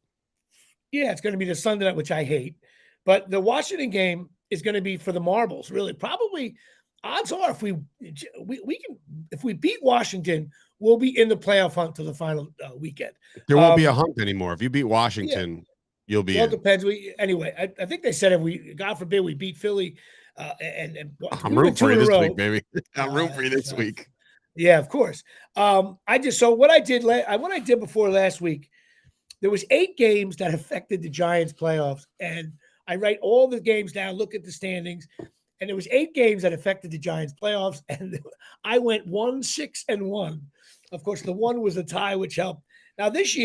S1: Yeah, it's going to be the Sunday night, which I hate. But the Washington game is going to be for the marbles, really. Probably odds are we can if we beat Washington, we'll be in the playoff hunt to the final weekend.
S2: There won't be a hunt anymore. If you beat
S1: Yeah.
S2: Washington, you'll be
S1: Well, it
S2: in.
S1: depends. Anyway, I think they said if we, God forbid, we beat Philly,
S2: I'm
S1: we
S2: rooting
S1: went two
S2: for you
S1: in a
S2: this
S1: row.
S2: week, baby. I'm rooting for you this week.
S1: Yeah, of course. So what I did what I did before last week, there was 8 games that affected the Giants playoffs, and I write all the games down, look at the standings, and there was 8 games that affected the Giants playoffs, and I went 1-6-1. Of course, the one was a tie, which helped. Now this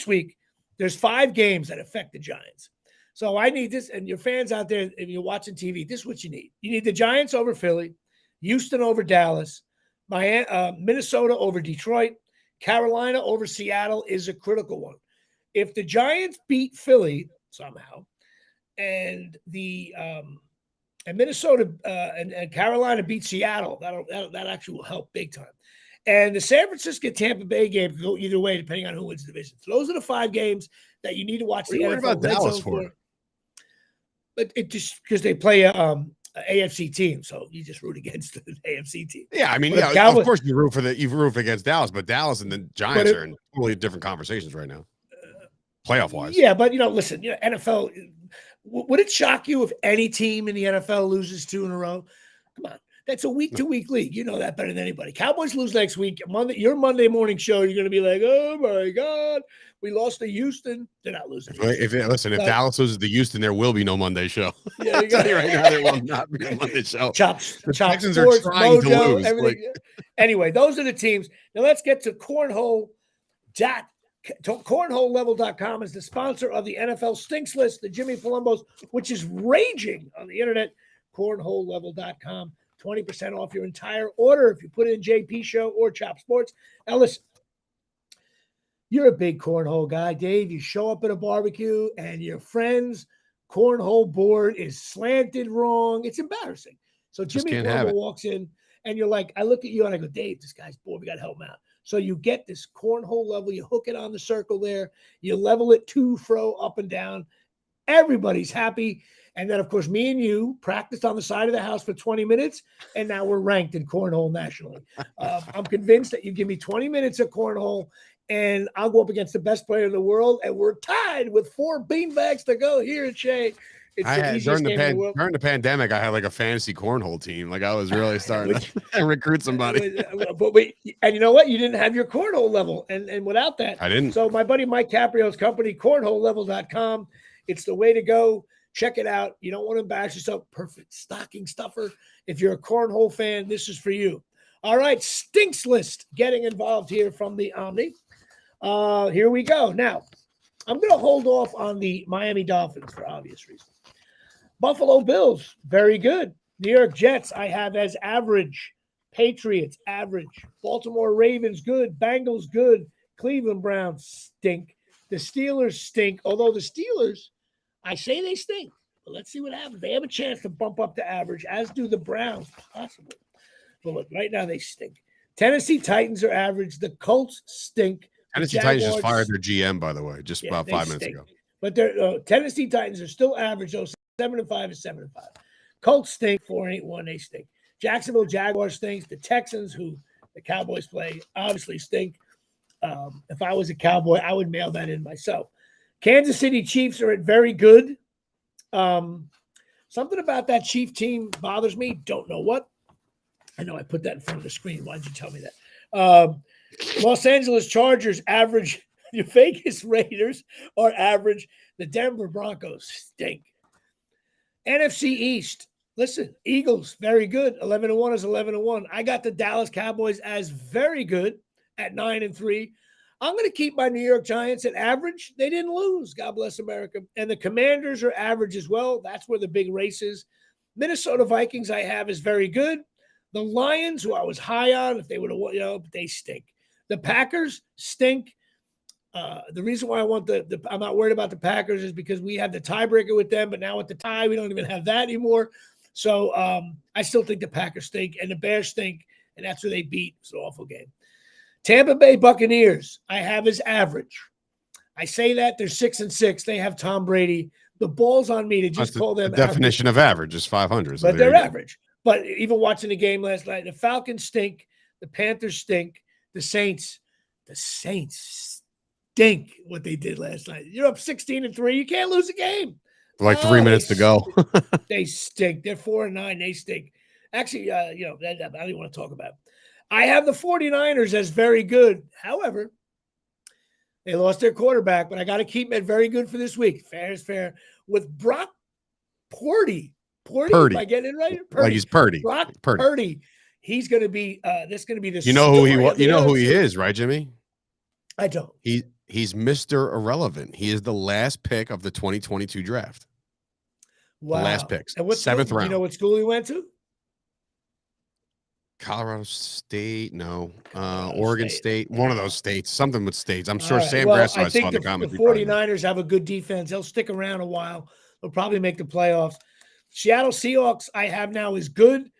S1: week, there's 5 games that affect the Giants. So I need this, and your fans out there, if you're watching TV, this is what you need. You need the Giants over Philly, Houston over Dallas, Minnesota over Detroit, Carolina over Seattle is a critical one. If the Giants beat Philly somehow, and Minnesota and Carolina beat Seattle, that actually will help big time. And the San Francisco Tampa Bay game can go either way depending on who wins the division. So those are the 5 games that you need to watch.
S2: What are you worried about Dallas for?
S1: But it just because they play a AFC team, so you just root against the AFC team.
S2: Yeah, I mean, of course you root against Dallas, but Dallas and the Giants are in totally different conversations right now, playoff wise.
S1: Yeah, but listen, NFL. Would it shock you if any team in the NFL loses 2 in a row? Come on, that's a week-to-week league. You know that better than anybody. Cowboys lose next week. Your Monday morning show, you're going to be like, oh my God, we lost to Houston. They're not losing.
S2: If Dallas loses to Houston, there will be no Monday show. Yeah, you got it right now. There will not be a Monday show.
S1: The
S2: Texans
S1: sports,
S2: are trying
S1: Mojo,
S2: to lose.
S1: Everything. Anyway, those are the teams. Now let's get to cornhole. Cornholelevel.com is the sponsor of the NFL Stinks List, the Jimmy Palumbos, which is raging on the internet. Cornholelevel.com, 20% off your entire order if you put in JP Show or Chop Sports. Now listen, you're a big cornhole guy, Dave. You show up at a barbecue and your friend's cornhole board is slanted wrong. It's embarrassing. So Jimmy Palumbo walks in and you're like, I look at you and I go, Dave, this guy's board, we got to help him out. So you get this cornhole level, you hook it on the circle there, you level it to, fro, up and down. Everybody's happy. And then, of course, me and you practiced on the side of the house for 20 minutes, and now we're ranked in cornhole nationally. I'm convinced that you give me 20 minutes of cornhole, and I'll go up against the best player in the world, and we're tied with 4 beanbags to go here at Shea.
S2: During the pandemic, I had like a fantasy cornhole team. Like I was really starting to recruit somebody.
S1: And you know what? You didn't have your cornhole level. And without that,
S2: I didn't.
S1: So my buddy Mike Caprio's company, cornholelevel.com. It's the way to go. Check it out. You don't want to embarrass yourself. Perfect stocking stuffer. If you're a cornhole fan, this is for you. All right. Stinks list getting involved here from the Omni. Here we go. Now, I'm going to hold off on the Miami Dolphins for obvious reasons. Buffalo Bills, very good. New York Jets, I have as average. Patriots, average. Baltimore Ravens, good. Bengals, good. Cleveland Browns, stink. The Steelers stink, although the Steelers, I say they stink. But let's see what happens. They have a chance to bump up to average, as do the Browns, possibly. But look, right now they stink. Tennessee Titans are average. The Colts stink.
S2: Tennessee Titans just fired their GM, by the way, just about 5 minutes ago.
S1: But Tennessee Titans are still average, though. 7-5 is 7-5. Colts stink. 4-8-1. They stink. Jacksonville Jaguars stinks. The Texans, who the Cowboys play, obviously stink. If I was a Cowboy, I would mail that in myself. Kansas City Chiefs are at very good. Something about that Chief team bothers me. Don't know what. I know I put that in front of the screen. Why did you tell me that? Los Angeles Chargers average. The Vegas Raiders are average. The Denver Broncos stink. NFC East. Listen, Eagles, very good. 11-1 is 11-1. I got the Dallas Cowboys as very good at 9-3. I'm going to keep my New York Giants at average. They didn't lose. God bless America. And the Commanders are average as well. That's where the big race is. Minnesota Vikings I have is very good. The Lions, who I was high on, if they would have, they stink. The Packers stink. The reason why I want I'm not worried about the Packers is because we had the tiebreaker with them, but now with the tie, we don't even have that anymore. So I still think the Packers stink and the Bears stink, and that's who they beat. It's an awful game. Tampa Bay Buccaneers, I have as average. I say that they're 6-6. They have Tom Brady. The ball's on me to just call
S2: The
S1: them
S2: definition
S1: average,
S2: of average is 500. So
S1: but
S2: there
S1: they're
S2: you go.
S1: average. But even watching the game last night, the Falcons stink. The Panthers stink. The Saints stink what they did last night. You're up 16-3. You can't lose a game.
S2: Like 3 minutes to go.
S1: They stink. They're 4-9. They stink. Actually, I don't even want to talk about it. I have the 49ers as very good. However, they lost their quarterback, but I got to keep them at very good for this week. Fair is fair. With Brock Purdy. Am I getting it right? Purdy.
S2: Like he's Purdy.
S1: Brock Purdy. He's going to be this going to be the
S2: You know who he is, right, Jimmy?
S1: I don't.
S2: He's Mr. Irrelevant. He is the last pick of the 2022 draft.
S1: Wow.
S2: The last picks.
S1: And
S2: seventh round.
S1: You know what school he went to?
S2: Colorado State, no. Oregon State, one of those states, something with states. I'm sure Sam
S1: well,
S2: Brasso
S1: I think
S2: saw
S1: the
S2: comments.
S1: 49ers have a good defense. They'll stick around a while. They'll probably make the playoffs. Seattle Seahawks I have now is good.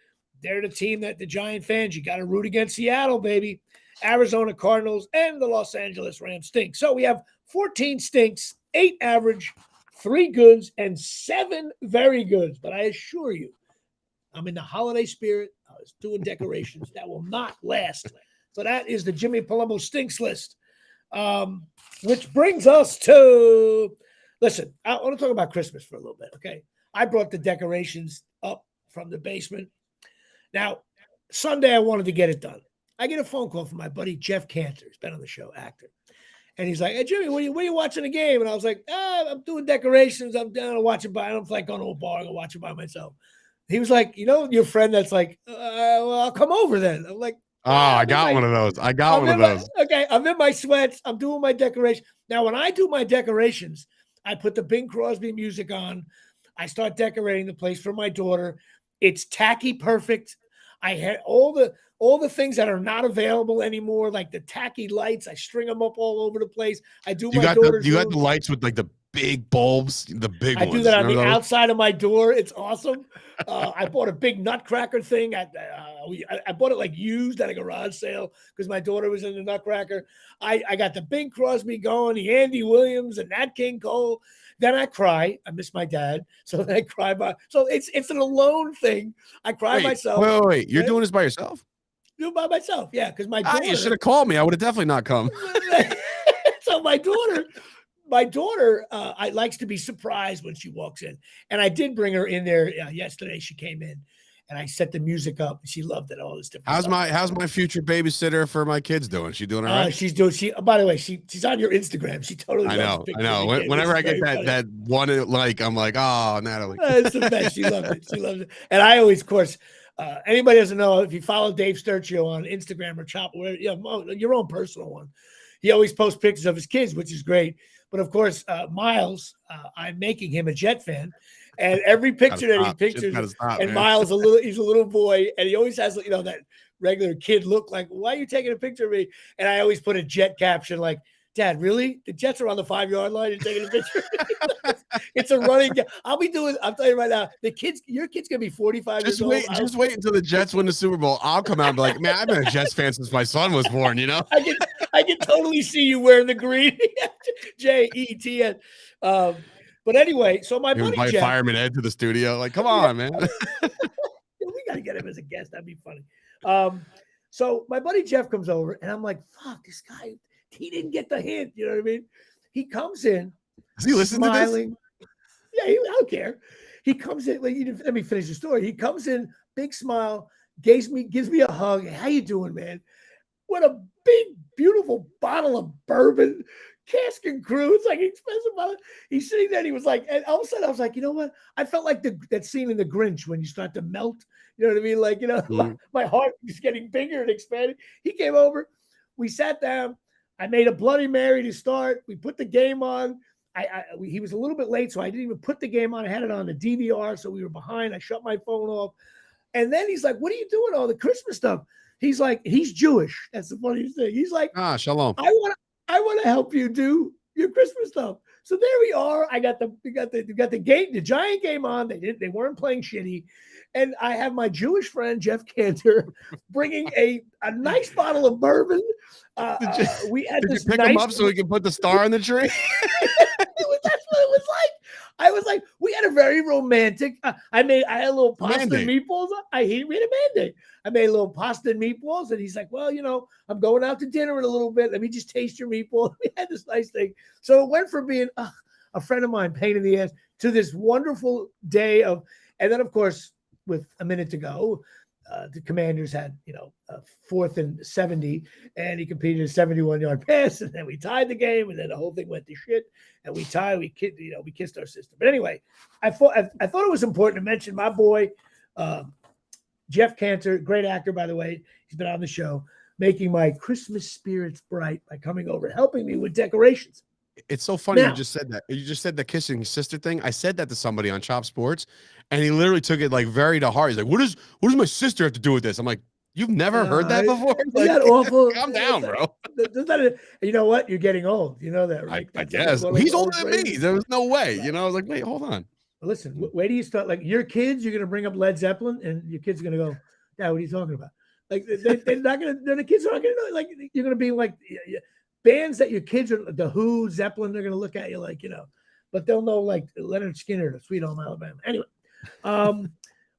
S1: They're the team that the Giant fans, you got to root against Seattle, baby. Arizona Cardinals and the Los Angeles Rams stink. So we have 14 stinks, 8 average, 3 goods, and 7 very goods. But I assure you, I'm in the holiday spirit. I was doing decorations that will not last. So that is the Jimmy Palumbo stinks list, which brings us to, listen, I want to talk about Christmas for a little bit, okay? I brought the decorations up from the basement. Now, Sunday I wanted to get it done. I get a phone call from my buddy Jeff Cantor. He's been on the show, actor. And he's like, hey, Jimmy, what are you watching the game? And I was like, I'm doing decorations. I'm down to watch it by. I don't feel like going to a bar. I'm going to watch it by myself. He was like, your friend that's like, well, I'll come over then. I'm like,
S2: I got one of those.
S1: Okay, I'm in my sweats. I'm doing my decoration. Now, when I do my decorations, I put the Bing Crosby music on. I start decorating the place for my daughter. It's tacky perfect. I had all the things that are not available anymore, like the tacky lights. I string them up all over the place. I do my daughter's
S2: You got the lights with like the big bulbs, the big ones.
S1: I do that on the outside of my door. It's awesome. I bought a big nutcracker thing. I bought it like used at a garage sale because my daughter was in the nutcracker. I got the Bing Crosby going, the Andy Williams and Nat King Cole. Then I cry. I miss my dad. So then I cry. So it's an alone thing. I cry myself.
S2: Wait. You're doing this by yourself?
S1: Do it by myself. Yeah. Because my daughter.
S2: You should have called me. I would have definitely not come.
S1: So my daughter I likes to be surprised when she walks in. And I did bring her in there yesterday. She came in and I set the music up and she loved it. All this different stuff.
S2: How's my future babysitter for my kids doing? She doing all right?
S1: By the way, she's on your Instagram. She totally
S2: I know. Whenever I get that one, I'm like, oh, Natalie.
S1: It's the best. She loves it. She loves it. And I always, of course, anybody doesn't know, if you follow Dave Sturcio on Instagram or Chop, your own personal one, he always posts pictures of his kids, which is great. But of course, Miles, I'm making him a Jet fan. And every picture that he pictures, Miles, he's a little boy, and he always has, that regular kid look like, why are you taking a picture of me? And I always put a Jet caption like, Dad, really? The Jets are on the 5-yard line and taking a picture. It's a running game. I'll tell you right now, your kid's gonna be 45 years old.
S2: Just wait until the Jets win the Super Bowl. I'll come out and be like, man, I've been a Jets fan since my son was born,
S1: I can totally see you wearing the green JETN. But anyway, so my buddy Jeff,
S2: Fireman Ed to the studio. Like, come on, man.
S1: We got to get him as a guest. That'd be funny. So my buddy Jeff comes over, and I'm like, fuck, this guy, he didn't get the hint. You know what I mean? He comes in.
S2: Does he listen
S1: smiling.
S2: To this?
S1: Yeah, I don't care. He comes in. Let me finish the story. He comes in, big smile, gives me a hug. How you doing, man? What a big, beautiful bottle of bourbon. Cask and Crew. It's like expensive bottle. He's sitting there and he was like, and all of a sudden I was like, you know what? I felt like that scene in The Grinch when you start to melt. You know what I mean? Like, my heart is getting bigger and expanding. He came over. We sat down. I made a Bloody Mary to start. We put the game on. He was a little bit late, so I didn't even put the game on. I had it on the DVR, so we were behind. I shut my phone off. And then he's like, what are you doing? All the Christmas stuff. He's like, he's Jewish. That's the funniest thing. He's like,
S2: shalom.
S1: I want to help you do your Christmas stuff. So there we are. We got the Giant game on. They weren't playing shitty. And I have my Jewish friend Jeff Cantor bringing a nice bottle of bourbon. We had
S2: did
S1: this
S2: you pick him up so we can put the star on the tree?
S1: That's what it was like. I was like, we had a very romantic. I had a little pasta and meatballs. We had a mandate. I made a little pasta and meatballs, and he's like, well, I'm going out to dinner in a little bit. Let me just taste your meatball. We had this nice thing. So it went from being a friend of mine, pain in the ass, to this wonderful day of, and then of course, with a minute to go, the Commanders had, a 4th and 70, and he completed a 71-yard pass, and then we tied the game, and then the whole thing went to shit, and we tied. We kissed our sister. But anyway, I thought it was important to mention my boy, Jeff Cantor, great actor, by the way. He's been on the show, making my Christmas spirits bright by coming over, helping me with decorations.
S2: It's so funny you just said that. You just said the kissing sister thing. I said that to somebody on Chop Sports, and he literally took it like very to heart. He's like, what does my sister have to do with this? I'm like, you've never heard that before? Like,
S1: that awful?
S2: Calm down, bro.
S1: You know what? You're getting old. You know that, right?
S2: I guess. He's older than me. There was no way. I was like, wait, hold on.
S1: Listen, where do you start? Like your kids, you're going to bring up Led Zeppelin, and your kids are going to go, Dad, what are you talking about? Like they're not going to. The kids are not going to know. Like you're going to be like bands that your kids are, the Who, Zeppelin. They're going to look at you like but they'll know like Leonard Skinner, the Sweet Home Alabama. Anyway,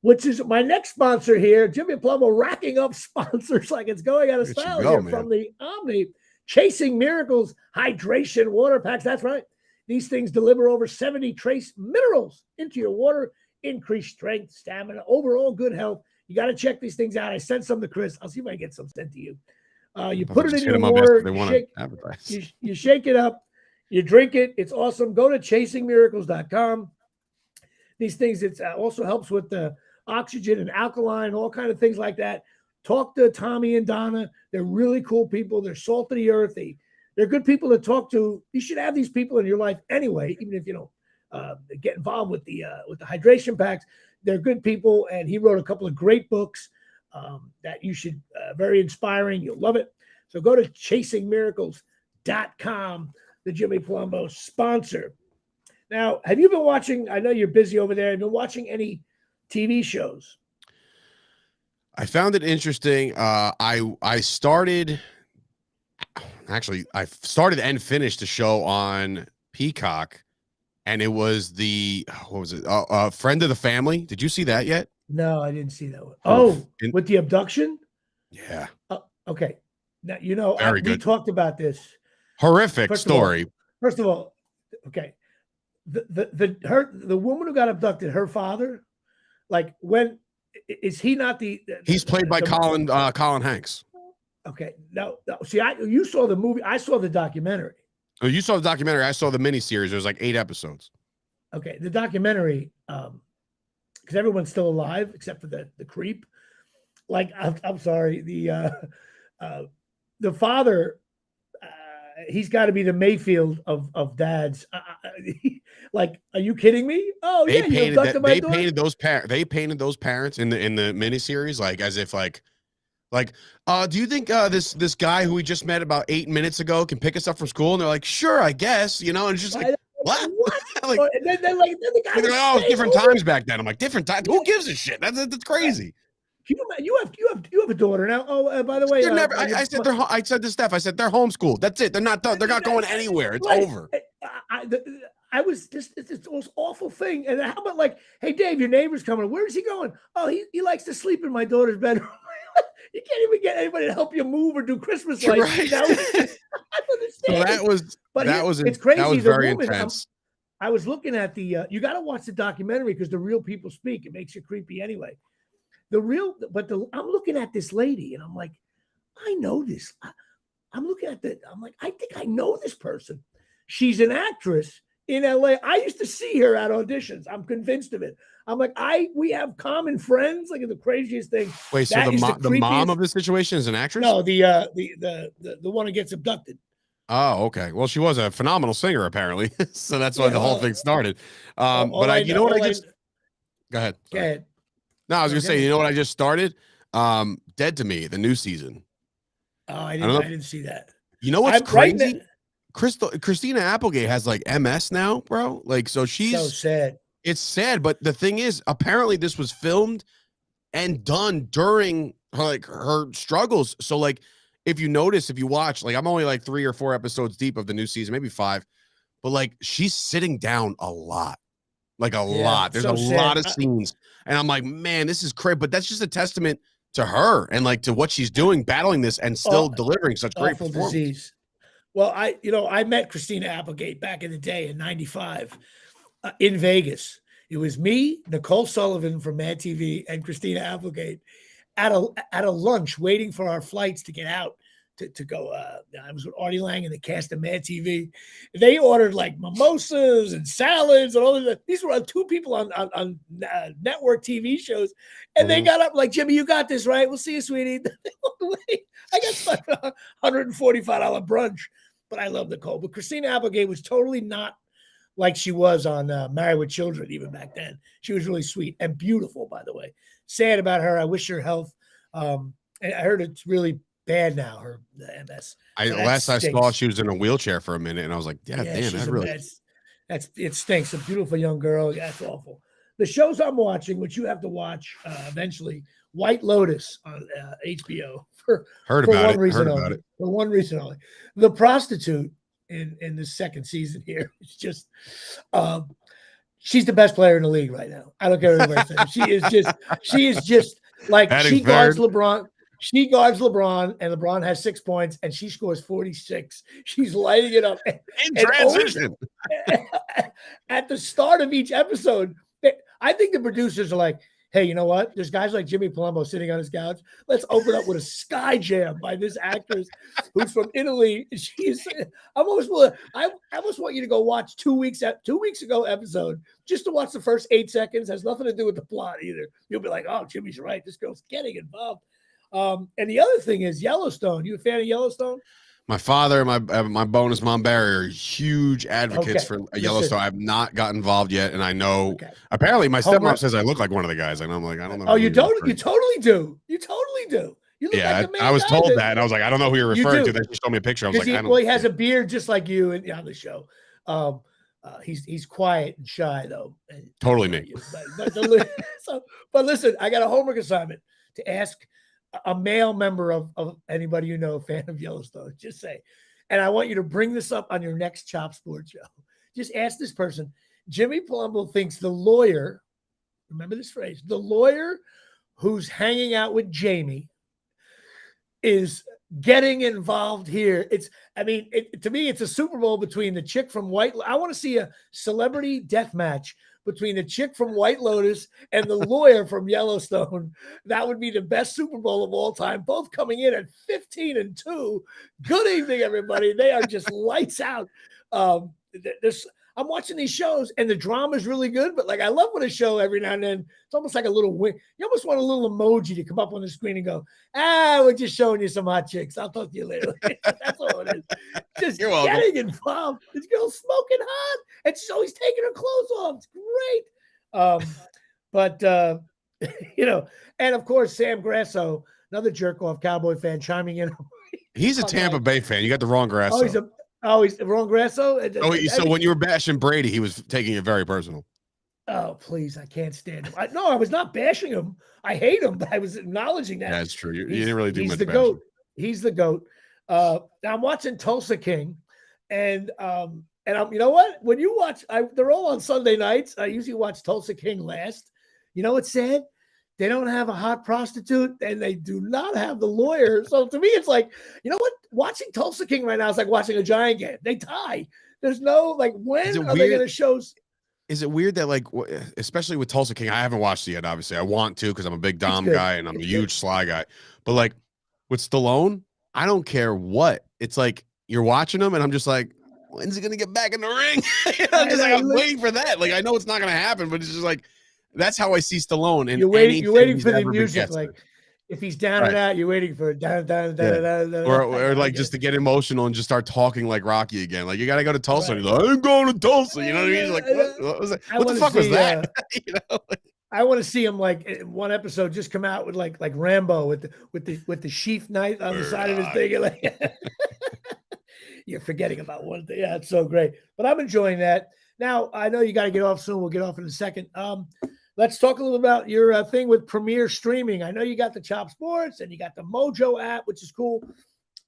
S1: which is my next sponsor here, Jimmy Plumbo, racking up sponsors like it's going out of style here from the Omni, Chasing Miracles Hydration Water Packs. That's right. These things deliver over 70 trace minerals into your water, increase strength, stamina, overall good health. You got to check these things out. I sent some to Chris. I'll see if I can get some sent to you. You put it in your water, you shake it up, you drink it. It's awesome. Go to chasingmiracles.com. These things, it also helps with the oxygen and alkaline, all kind of things like that. Talk to Tommy and Donna. They're really cool people. They're salt of the earth. They're good people to talk to. You should have these people in your life anyway, even if you don't get involved with the hydration packs. They're good people, and he wrote a couple of great books that you should, very inspiring. You'll love it. So go to chasingmiracles.com, the Jimmy Plumbo sponsor. Now, have you been watching? I know you're busy over there. Have you been watching any TV shows?
S2: I found it interesting. I started and finished the show on Peacock, and it was Friend of the Family. Did you see that yet?
S1: No, I didn't see that one. Oh, with the abduction?
S2: Yeah.
S1: Okay. Now, we talked about this.
S2: Horrific story.
S1: First of all, okay. The woman who got abducted, her father, like when is he not
S2: he's played by Colin Hanks.
S1: Okay. No. See, you saw the movie. I saw the documentary.
S2: Oh, you saw the documentary. I saw the miniseries. There's like 8 episodes.
S1: Okay. The documentary, because everyone's still alive except for the creep. Like, I'm sorry. The father, he's got to be the Mayfield of dads. Like, are you kidding me? Oh,
S2: they painted those parents in the miniseries like as if like do you think this guy who we just met about 8 minutes ago can pick us up from school? And they're like, sure, I guess, and it's just like, what? Like, and then the guy, they're like, oh, it's different times back then. I'm like, different times? Who gives a shit? That's crazy.
S1: You have a daughter now. Oh, by the way,
S2: I said to Steph, I said they're homeschooled. That's it. They're not done. They're not going anywhere. It's over.
S1: I was just, it's this most awful thing. And how about like, hey, Dave, your neighbor's coming. Where is he going? Oh, he likes to sleep in my daughter's bedroom. You can't even get anybody to help you move or do Christmas lights. Right.
S2: It's crazy. That was very intense.
S1: I was looking at you got to watch the documentary because the real people speak. It makes you creepy anyway. I'm looking at this lady and I'm like, I know this. I'm looking at I'm like, I think I know this person. She's an actress in LA. I used to see her at auditions. I'm convinced of it. I'm like, we have common friends. Like the craziest thing.
S2: Wait, so the mom of the situation is an actress?
S1: No, the one who gets abducted.
S2: Oh, okay. Well, she was a phenomenal singer apparently, so that's why the whole thing started. Go ahead.
S1: Go ahead.
S2: No, I was gonna say, you know what I just started? Dead to Me, the new season.
S1: Oh, I didn't see that.
S2: You know what's crazy? Christina Applegate has like MS now, bro. Like, so she's
S1: so sad.
S2: It's sad, but the thing is, apparently this was filmed and done during her struggles. So like, if you notice, if you watch, like I'm only like 3 or 4 episodes deep of the new season, maybe 5, but like she's sitting down a lot, like a
S1: Yeah,
S2: lot. There's a
S1: so
S2: lot
S1: sad.
S2: of scenes, and I'm like, man, this is crazy. But that's just a testament to her and like to what she's doing, battling this and still delivering such great
S1: Awful
S2: performance.
S1: disease. Well, I met Christina Applegate back in the day in '95 in Vegas. It was me, Nicole Sullivan from Mad TV, and Christina Applegate at a lunch waiting for our flights to get out to go. I was with Artie Lang and the cast of Mad TV. They ordered like mimosas and salads and all of that. These were 2 people on network TV shows, and they got up like, Jimmy, you got this, right? We'll see you, sweetie. They walked away. I got a $145 brunch, but I love Nicole. But Christina Applegate was totally not like she was on Married with Children even back then. She was really sweet and beautiful, by the way. Sad about her. I wish her health. And I heard it's really bad now, her MS. So
S2: Last I saw, she was in a wheelchair for a minute, and I was like, yeah damn, that really.
S1: It stinks. A beautiful young girl. Yeah, that's awful. The shows I'm watching, which you have to watch eventually, White Lotus on HBO for one reason only. For one reason only. The prostitute in the second season here. It's just she's the best player in the league right now. I don't care what anybody says. She is just like she guards LeBron. She guards LeBron, and LeBron has 6 points, and she scores 46. She's lighting it up.
S2: In transition.
S1: At the start of each episode, I think the producers are like, hey, you know what? There's guys like Jimmy Palumbo sitting on his couch. Let's open up with a Sky Jam by this actress who's from Italy. I almost want you to go watch 2 weeks ago episode just to watch the first 8 seconds. Has nothing to do with the plot either. You'll be like, oh, Jimmy's right. This girl's getting involved. And the other thing is Yellowstone. You a fan of Yellowstone?
S2: My father and my bonus mom Barry are huge advocates for Yellowstone. I have not got involved yet, and I know apparently my stepmom says I look like one of the guys, and I'm like, I don't know.
S1: Oh, you don't? You totally do. You totally do. You look like the main
S2: I was told
S1: guy,
S2: that, and I was like, I don't know who you're referring to. Then she showed me a picture. I was like, I don't.
S1: Well, he has a beard just like you on the show. He's quiet and shy though.
S2: Totally me.
S1: But listen, I got a homework assignment to ask a male member of anybody you know, fan of Yellowstone. Just say, and I want you to bring this up on your next Chop Sports show. Just ask this person. Jimmy Palumbo thinks the lawyer, remember this phrase, the lawyer who's hanging out with Jamie is getting involved here. To me, it's a Super Bowl between the chick from I want to see a celebrity death match between the chick from White Lotus and the lawyer from Yellowstone. That would be the best Super Bowl of all time. Both coming in at 15-2. Good evening, everybody. They are just lights out. I'm watching these shows and the drama is really good, but like I love when a show every now and then, it's almost like a little wink. You almost want a little emoji to come up on the screen and go, we're just showing you some hot chicks. I'll talk to you later. That's all it is. Just getting involved. This girl's smoking hot and she's always taking her clothes off. It's great. And of course, Sam Grasso, another jerk off Cowboy fan chiming in.
S2: He's a Tampa Bay fan. You got the wrong Grasso.
S1: He's the wrong Grasso.
S2: So when you were bashing Brady, he was taking it very personal.
S1: Oh, please. I can't stand him. I was not bashing him. I hate him, but I was acknowledging that.
S2: That's true. You didn't really do much
S1: bashing. GOAT. He's the GOAT. Now I'm watching Tulsa King, and I'm, you know what? When you watch, they're all on Sunday nights. I usually watch Tulsa King last. You know what's sad? They don't have a hot prostitute, and they do not have the lawyer. So to me, it's like, you know what? Watching Tulsa King right now is like watching a Giant game. They tie. There's no, like, when are they going to show?
S2: Is it weird that, like, especially with Tulsa King, I haven't watched it yet, obviously. I want to because I'm a big Dom guy and I'm a huge Sly guy. But, like, with Stallone, I don't care what. It's like you're watching him, and I'm just like, when's he going to get back in the ring? I'm waiting for that. Like, I know it's not going to happen, but it's just like, that's how I see Stallone. And
S1: you're waiting for the music, like if he's down and out, you're waiting for down,
S2: or like just to get emotional and just start talking like Rocky again. Like you got to go to Tulsa. And he's like, I'm going to Tulsa. You know what I mean? He's like, what was that? What the fuck was that? You know?
S1: I want to see him like in one episode just come out with like Rambo with the sheath knife on the side of his thing. Like, you're forgetting about one thing. Yeah, it's so great. But I'm enjoying that. Now I know you got to get off soon. We'll get off in a second. let's talk a little about your thing with Premier Streaming. I know you got the Chop Sports and you got the Mojo app, which is cool.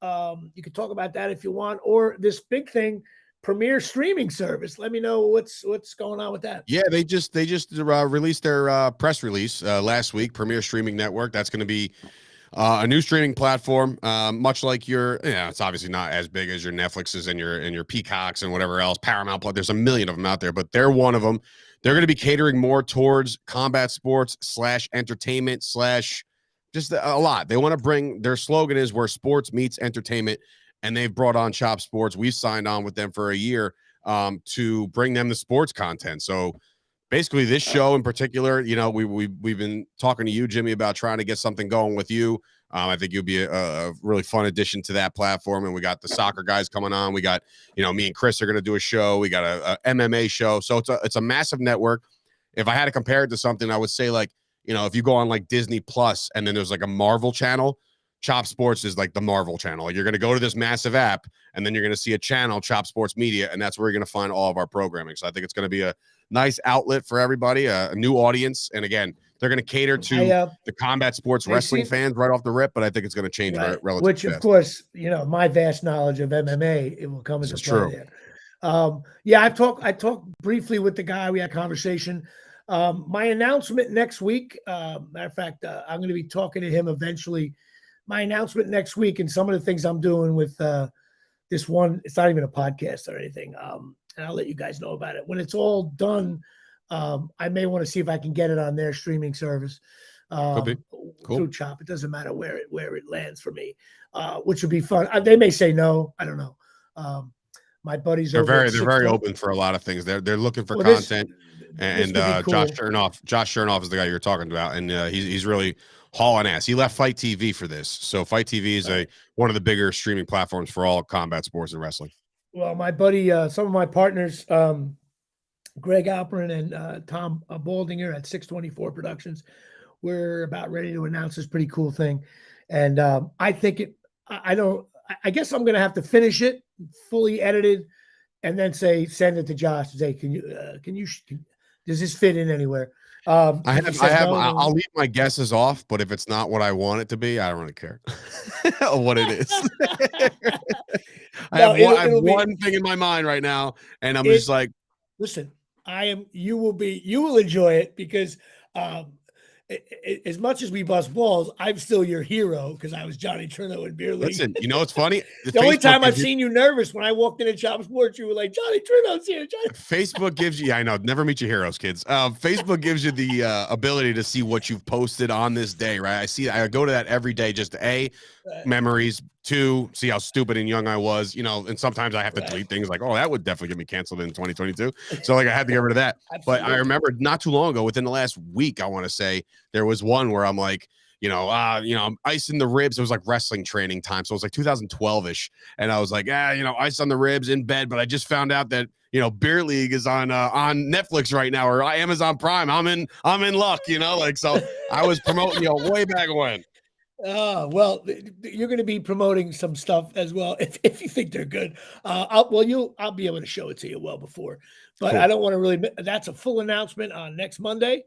S1: You can talk about that if you want, or this big thing, Premier Streaming Service. Let me know what's going on with that.
S2: Yeah, they just released their press release last week. Premier Streaming Network. That's going to be a new streaming platform, much like your, it's obviously not as big as your Netflixes and your Peacocks and whatever else, Paramount Plus. There's a million of them out there, but they're one of them. They're going to be catering more towards combat sports / entertainment / just a lot. They want to bring, their slogan is where sports meets entertainment, and they've brought on Chop Sports. We've signed on with them for a year to bring them the sports content. So basically this show in particular, we've been talking to you, Jimmy, about trying to get something going with you. I think you'll be a really fun addition to that platform. And we got the soccer guys coming on. We got, me and Chris are going to do a show. We got a MMA show. So it's a massive network. If I had to compare it to something, I would say if you go on like Disney Plus and then there's like a Marvel channel, Chop Sports is like the Marvel channel. Like you're going to go to this massive app and then you're going to see a channel, Chop Sports Media, and that's where you're going to find all of our programming. So I think it's going to be a nice outlet for everybody, a new audience. And again, they're going to cater to the combat sports wrestling fans right off the rip, but I think it's going to change relatively
S1: Which, of
S2: fast.
S1: course, my vast knowledge of MMA, it will come into play there. I talked briefly with the guy. We had a conversation. My announcement next week, matter of fact, I'm going to be talking to him eventually. My announcement next week and some of the things I'm doing with this one, it's not even a podcast or anything. And I'll let you guys know about it. When it's all done, I may want to see if I can get it on their streaming service through Chop. It doesn't matter where it lands for me, which would be fun. They may say no. I don't know. My buddies
S2: they're very open for a lot of things. They're looking for content. And cool. Josh Chernoff is the guy you're talking about, and he's really hauling ass. He left Fight TV for this, so Fight TV is one of the bigger streaming platforms for all combat sports and wrestling.
S1: Well, my buddy, some of my partners, Greg Alperin and Tom Baldinger at 624 Productions, we're about ready to announce this pretty cool thing, and I think I guess I'm going to have to finish it fully edited, and then send it to Josh and say, can you does this fit in anywhere? I'll
S2: leave my guesses off, but if it's not what I want it to be, I don't really care what it is. I have one thing in my mind right now, and I'm just like,
S1: listen, you will enjoy it because as much as we bust balls, I'm still your hero because I was Johnny Trudeau in Beer League.
S2: Listen, it's funny.
S1: The only time I've seen you nervous when I walked into Chop Sports, you were like, Johnny Trudeau's here.
S2: Facebook gives you, I know, never meet your heroes, kids. Facebook gives you the ability to see what you've posted on this day, right? I go to that every day just to memories, 2, see how stupid and young I was, and sometimes I have to delete things like, that would definitely get me canceled in 2022. So I had to get rid of that. But I remember not too long ago, within the last week, I want to say, there was one where I'm like, I'm icing the ribs. It was like wrestling training time. So it was like 2012-ish. And I was like, ice on the ribs in bed. But I just found out that, Beer League is on Netflix right now or Amazon Prime. I'm in luck, so I was promoting, way back when.
S1: Well, you're going to be promoting some stuff as well if you think they're good. I'll be able to show it to you well before, but cool. I don't want to really. That's a full announcement on next Monday.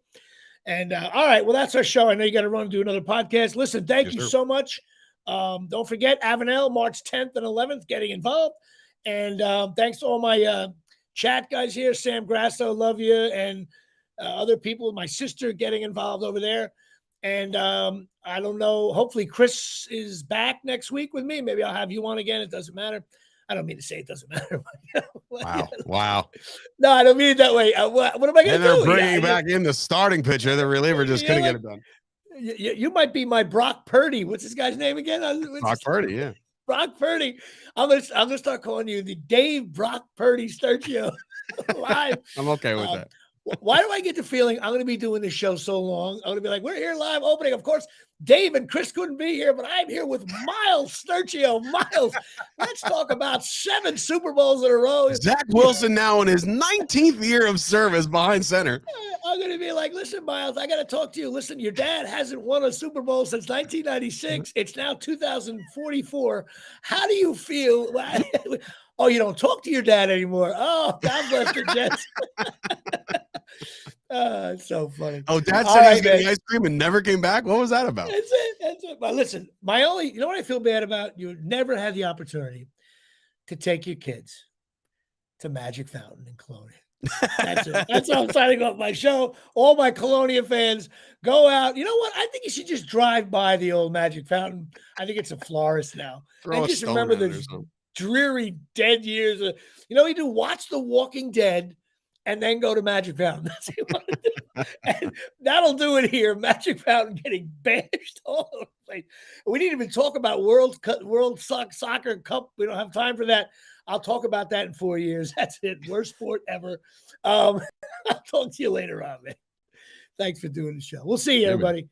S1: And all right, well, that's our show. I know you got to run and do another podcast. Listen, thank you so much. Don't forget Avenel, March 10th and 11th, getting involved. And thanks to all my chat guys here, Sam Grasso, love you, and other people. My sister getting involved over there. And I don't know. Hopefully, Chris is back next week with me. Maybe I'll have you on again. It doesn't matter. I don't mean to say it doesn't matter.
S2: Wow.
S1: No, I don't mean it that way. What am I going to do?
S2: And they're bringing back in the starting pitcher. The reliever just couldn't get it done.
S1: You might be my Brock Purdy. What's this guy's name again?
S2: Brock Purdy, yeah.
S1: Brock Purdy. I'm gonna start calling you the Dave Brock Purdy Sturgio live.
S2: I'm okay with that.
S1: Why do I get the feeling I'm going to be doing this show so long? I'm going to be like, we're here live opening. Of course, Dave and Chris couldn't be here, but I'm here with Miles Sturgio. Miles, let's talk about 7 Super Bowls in a row.
S2: Zach Wilson now in his 19th year of service behind center.
S1: I'm going to be like, listen, Miles, I got to talk to you. Listen, your dad hasn't won a Super Bowl since 1996. It's now 2044. How do you feel? Oh, you don't talk to your dad anymore. Oh, God bless the Jets. It's so funny.
S2: Oh, dad
S1: All
S2: said he was
S1: right,
S2: getting
S1: man.
S2: ice cream and never came back. What was that about?
S1: That's it. That's it. But listen, you know what I feel bad about? You never had the opportunity to take your kids to Magic Fountain in Colonia. That's it. That's how I'm signing off my show. All my Colonia fans, go out. You know what? I think you should just drive by the old Magic Fountain. I think it's a florist now.
S2: Throw
S1: And
S2: a
S1: just
S2: stone
S1: remember
S2: at it or
S1: the
S2: something.
S1: dreary dead years. You do watch The Walking Dead and then go to Magic Fountain. That's what you want to do. And that'll do it here. Magic Fountain getting bashed all over the place. We didn't even talk about World Soccer Cup. We don't have time for that. I'll talk about that in 4 years. That's it. Worst sport ever. I'll talk to you later on, man. Thanks for doing the show. We'll see you,
S2: Yeah, man.
S1: everybody.